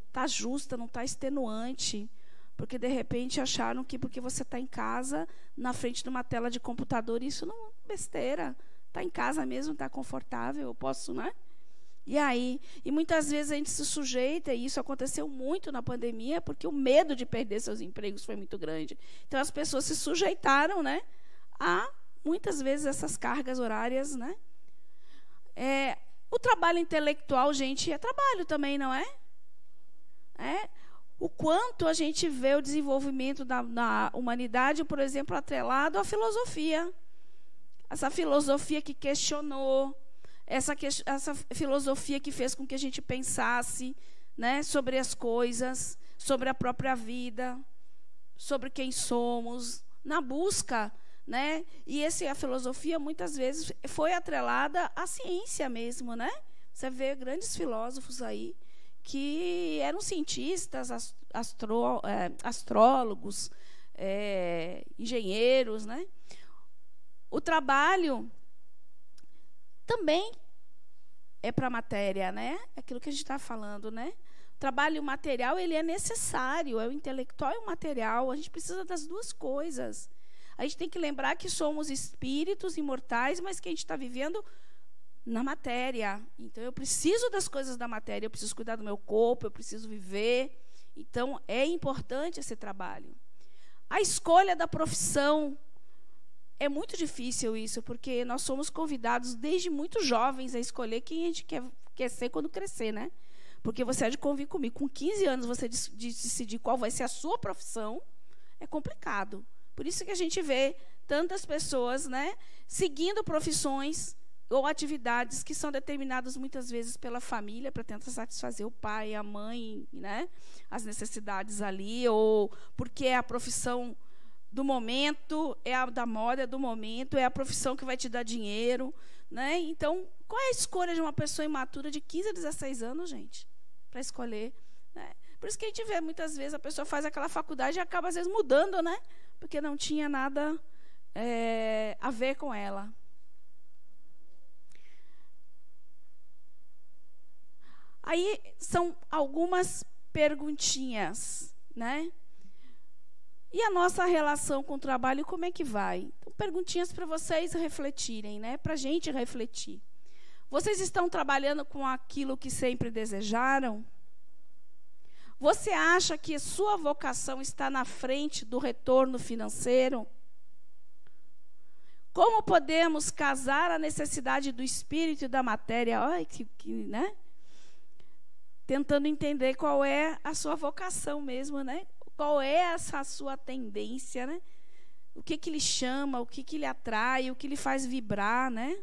está justa, não está extenuante. Porque, de repente, acharam que porque você está em casa, na frente de uma tela de computador, isso não é besteira. Está em casa mesmo, está confortável, eu posso, né? E aí? E muitas vezes a gente se sujeita, e isso aconteceu muito na pandemia, porque o medo de perder seus empregos foi muito grande. Então, as pessoas se sujeitaram, né, a, muitas vezes, essas cargas horárias, né? O trabalho intelectual, gente, é trabalho também, não é? O quanto a gente vê o desenvolvimento da humanidade, por exemplo, atrelado à filosofia. Essa filosofia que questionou, essa filosofia que fez com que a gente pensasse, né, sobre as coisas, sobre a própria vida, sobre quem somos, na busca, né? E a filosofia muitas vezes foi atrelada à ciência mesmo, né? Você vê grandes filósofos aí que eram cientistas, astrólogos, engenheiros, né? O trabalho também é para a matéria, né? Aquilo que a gente está falando, né? O trabalho material, ele é necessário, é o intelectual e o material. A gente precisa das duas coisas. A gente tem que lembrar que somos espíritos imortais, mas que a gente está vivendo na matéria. Então, eu preciso das coisas da matéria, eu preciso cuidar do meu corpo, eu preciso viver. Então, é importante esse trabalho. A escolha da profissão, é muito difícil isso, porque nós somos convidados desde muito jovens a escolher quem a gente quer ser quando crescer, né? Porque você há de convir comigo, com 15 anos você decidir qual vai ser a sua profissão, é complicado. Por isso que a gente vê tantas pessoas, né, seguindo profissões ou atividades que são determinadas muitas vezes pela família para tentar satisfazer o pai, a mãe, né, as necessidades ali, ou porque é a profissão do momento, é a da moda do momento, é a profissão que vai te dar dinheiro, né? Então, qual é a escolha de uma pessoa imatura de 15 a 16 anos, gente, para escolher, né? Por isso que a gente vê muitas vezes a pessoa faz aquela faculdade e acaba às vezes mudando, né? Porque não tinha nada a ver com ela. Aí são algumas perguntinhas, né? E a nossa relação com o trabalho, como é que vai? Então, perguntinhas para vocês refletirem, né? Para a gente refletir. Vocês estão trabalhando com aquilo que sempre desejaram? Você acha que sua vocação está na frente do retorno financeiro? Como podemos casar a necessidade do espírito e da matéria? Olha, né? Tentando entender qual é a sua vocação mesmo, né? Qual é essa sua tendência, né? O que lhe chama, o que lhe atrai, o que lhe faz vibrar, né?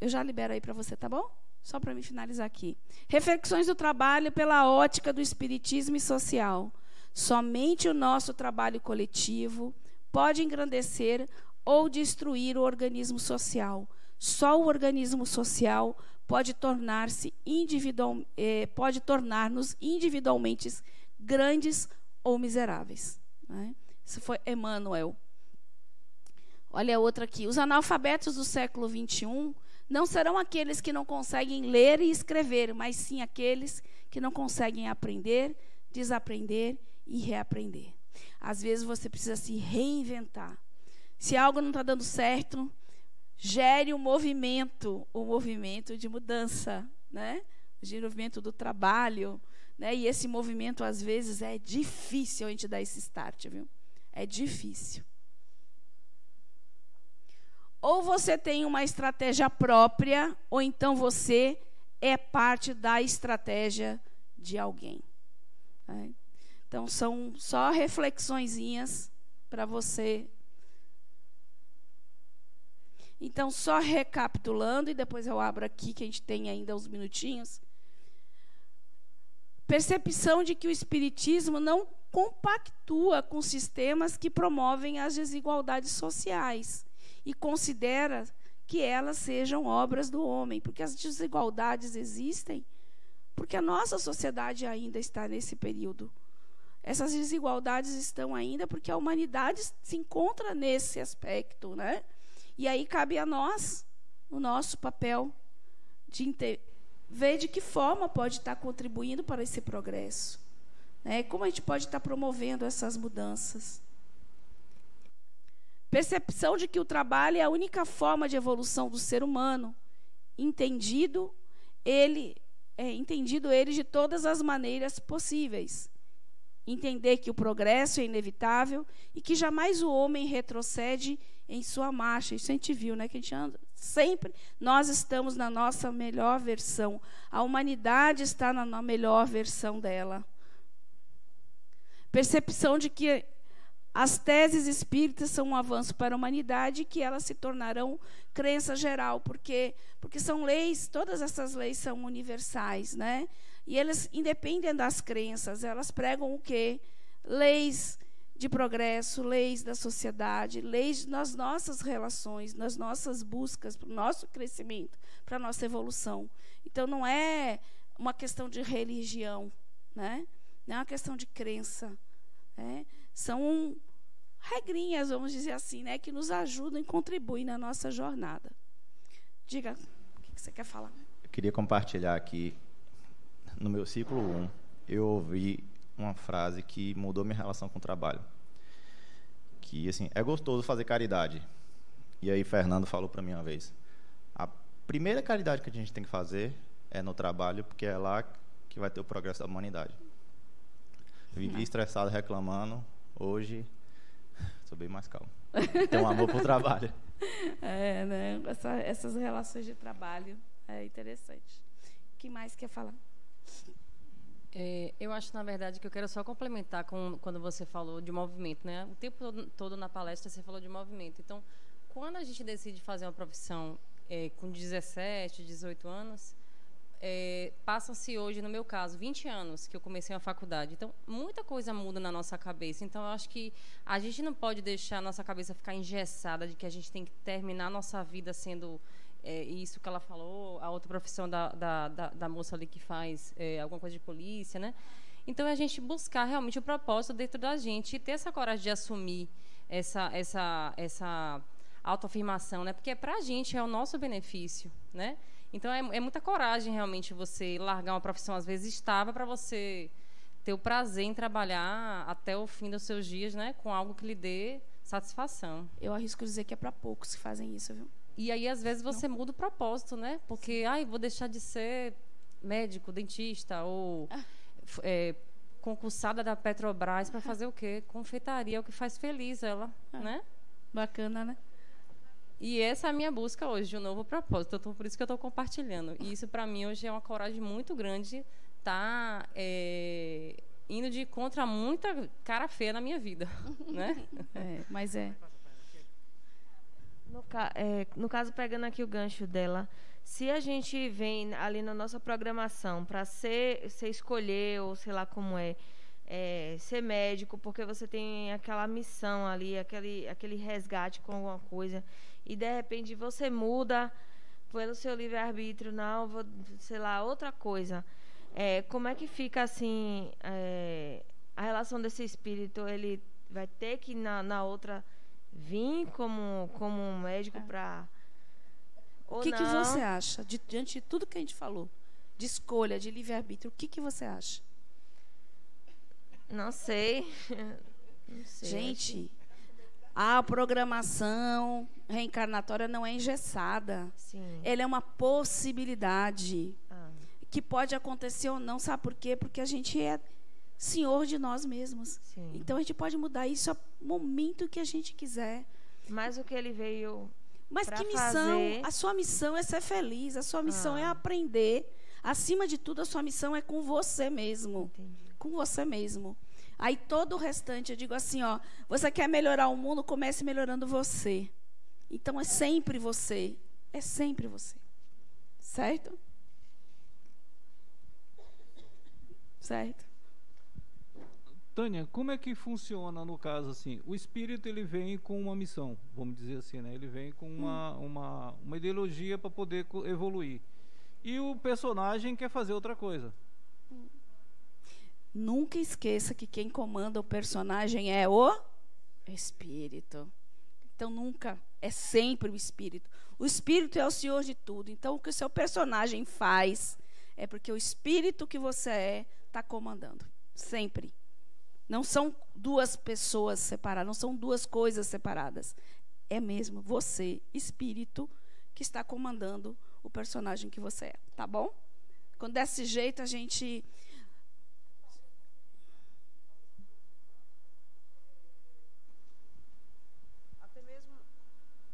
Eu já libero aí para você, tá bom? Só para me finalizar aqui. Reflexões do trabalho pela ótica do espiritismo e social. Somente o nosso trabalho coletivo pode engrandecer ou destruir o organismo social. Só o organismo social pode tornar-nos individualmente grandes ou miseráveis, né? Isso foi Emmanuel. Olha a outra aqui. Os analfabetos do século XXI não serão aqueles que não conseguem ler e escrever, mas sim aqueles que não conseguem aprender, desaprender e reaprender. Às vezes você precisa se reinventar. Se algo não está dando certo, gere um movimento de mudança, né? O movimento do trabalho, né? E esse movimento, às vezes, é difícil a gente dar esse start, viu? É difícil. Ou você tem uma estratégia própria, ou então você é parte da estratégia de alguém, né? Então, são só reflexõezinhas para você. Então, só recapitulando, e depois eu abro aqui, que a gente tem ainda uns minutinhos. Percepção de que o espiritismo não compactua com sistemas que promovem as desigualdades sociais e considera que elas sejam obras do homem, porque as desigualdades existem porque a nossa sociedade ainda está nesse período. Essas desigualdades estão ainda porque a humanidade se encontra nesse aspecto, né? E aí cabe a nós o nosso papel de ver de que forma pode estar contribuindo para esse progresso, né? Como a gente pode estar promovendo essas mudanças. Percepção de que o trabalho é a única forma de evolução do ser humano, entendido ele de todas as maneiras possíveis. Entender que o progresso é inevitável e que jamais o homem retrocede em sua marcha. Isso a gente viu, né? Que a gente anda sempre, nós estamos na nossa melhor versão. A humanidade está na melhor versão dela. Percepção de que as teses espíritas são um avanço para a humanidade e que elas se tornarão crença geral, porque são leis, todas essas leis são universais, né? E elas independem das crenças, elas pregam o quê? Leis de progresso, leis da sociedade, leis nas nossas relações, nas nossas buscas, para o nosso crescimento, para a nossa evolução. Então, não é uma questão de religião, né? Não é uma questão de crença, né? São regrinhas, vamos dizer assim, né, que nos ajudam e contribuem na nossa jornada. Diga, o que você quer falar? Eu queria compartilhar aqui, no meu ciclo 1, eu ouvi uma frase que mudou minha relação com o trabalho. Que, assim, é gostoso fazer caridade. E aí Fernando falou para mim uma vez, a primeira caridade que a gente tem que fazer é no trabalho, porque é lá que vai ter o progresso da humanidade. Vivi estressado, reclamando. Hoje, sou bem mais calmo. Tenho um amor por trabalho. É, né? Essas relações de trabalho é interessante. O que mais quer falar? Eu acho, na verdade, que eu quero só complementar com quando você falou de movimento, né? O tempo todo na palestra você falou de movimento. Então, quando a gente decide fazer uma profissão com 17, 18 anos, passam-se hoje, no meu caso, 20 anos que eu comecei a faculdade. Então, muita coisa muda na nossa cabeça. Então, eu acho que a gente não pode deixar a nossa cabeça ficar engessada de que a gente tem que terminar a nossa vida sendo isso que ela falou, a outra profissão da moça ali que faz alguma coisa de polícia, né? Então, é a gente buscar realmente o propósito dentro da gente e ter essa coragem de assumir essa autoafirmação, né? Porque para a gente é o nosso benefício, né? Então, é muita coragem, realmente, você largar uma profissão, às vezes, estável, para você ter o prazer em trabalhar até o fim dos seus dias, né? Com algo que lhe dê satisfação. Eu arrisco dizer que é para poucos que fazem isso, viu? E aí, às vezes, você muda o propósito, né? Porque, vou deixar de ser médico, dentista, ou concursada da Petrobras para fazer o quê? Confeitaria, é o que faz feliz ela, né? Bacana, né? E essa é a minha busca hoje, de um novo propósito. Então, por isso que eu estou compartilhando. E isso, para mim, hoje é uma coragem muito grande estar indo de contra muita cara feia na minha vida, né? Mas No caso, pegando aqui o gancho dela, se a gente vem ali na nossa programação para ser escolher, ou sei lá como ser médico, porque você tem aquela missão ali, aquele resgate com alguma coisa, e de repente você muda pelo seu livre-arbítrio, não, sei lá, outra coisa. Como é que fica assim a relação desse espírito? Ele vai ter que na outra vir como um médico para... O que você acha, diante de tudo que a gente falou, de escolha, de livre-arbítrio, o que você acha? Não sei. Gente, a programação reencarnatória não é engessada. Sim. Ela é uma possibilidade que pode acontecer ou não. Sabe por quê? Porque a gente é senhor de nós mesmos. Sim. Então, a gente pode mudar isso ao momento que a gente quiser. Mas o que ele veio Mas que missão? fazer... A sua missão é ser feliz. A sua missão é aprender. Acima de tudo, a sua missão é com você mesmo. Entendi. Com você mesmo. Aí todo o restante, eu digo assim, você quer melhorar o mundo, comece melhorando você. Então é sempre você. É sempre você. Certo? Certo. Tânia, como é que funciona no caso assim? O espírito ele vem com uma missão, vamos dizer assim, né? Ele vem com uma ideologia para poder evoluir. E o personagem quer fazer outra coisa. Nunca esqueça que quem comanda o personagem é o espírito. Então, nunca, é sempre o espírito. O espírito é o senhor de tudo. Então, o que o seu personagem faz é porque o espírito que você é está comandando. Sempre. Não são duas pessoas separadas, não são duas coisas separadas. É mesmo você, espírito, que está comandando o personagem que você é. Tá bom? Quando desse jeito, a gente...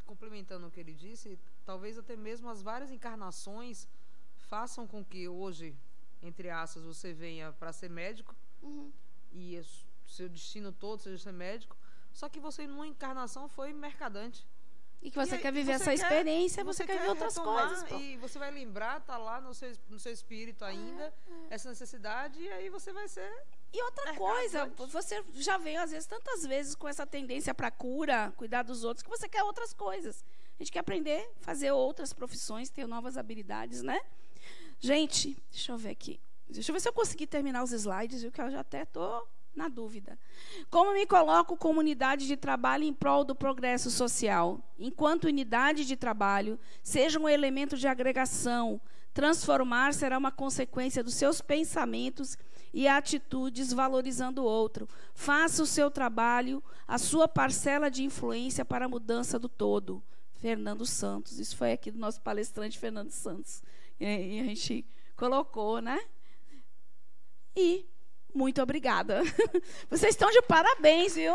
Complementando o que ele disse, talvez até mesmo as várias encarnações façam com que hoje, entre aspas, você venha para ser médico e o seu destino todo seja ser médico, só que você numa encarnação foi mercadante. E que você quer viver essa experiência, você quer ver outras coisas. Pô. E você vai lembrar, tá lá no seu espírito ainda, essa necessidade, e aí você vai ser... E outra coisa, você já veio, às vezes, tantas vezes com essa tendência para cura, cuidar dos outros, que você quer outras coisas. A gente quer aprender, fazer outras profissões, ter novas habilidades, né? Gente, deixa eu ver aqui. Deixa eu ver se eu consegui terminar os slides, viu? Que eu já até estou na dúvida. Como me coloco como unidade de trabalho em prol do progresso social? Enquanto unidade de trabalho, seja um elemento de agregação. Transformar será uma consequência dos seus pensamentos e atitudes valorizando o outro. Faça o seu trabalho, a sua parcela de influência para a mudança do todo. Fernando Santos. Isso foi aqui do nosso palestrante Fernando Santos. E a gente colocou, né? E muito obrigada. Vocês estão de parabéns, viu?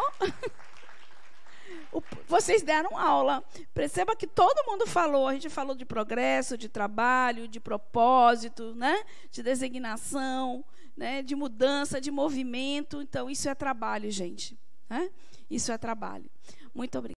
Vocês deram aula. Perceba que todo mundo falou. A gente falou de progresso, de trabalho, de propósito, né? De designação, né? De mudança, de movimento. Então, isso é trabalho, gente. Né? Isso é trabalho. Muito obrigada.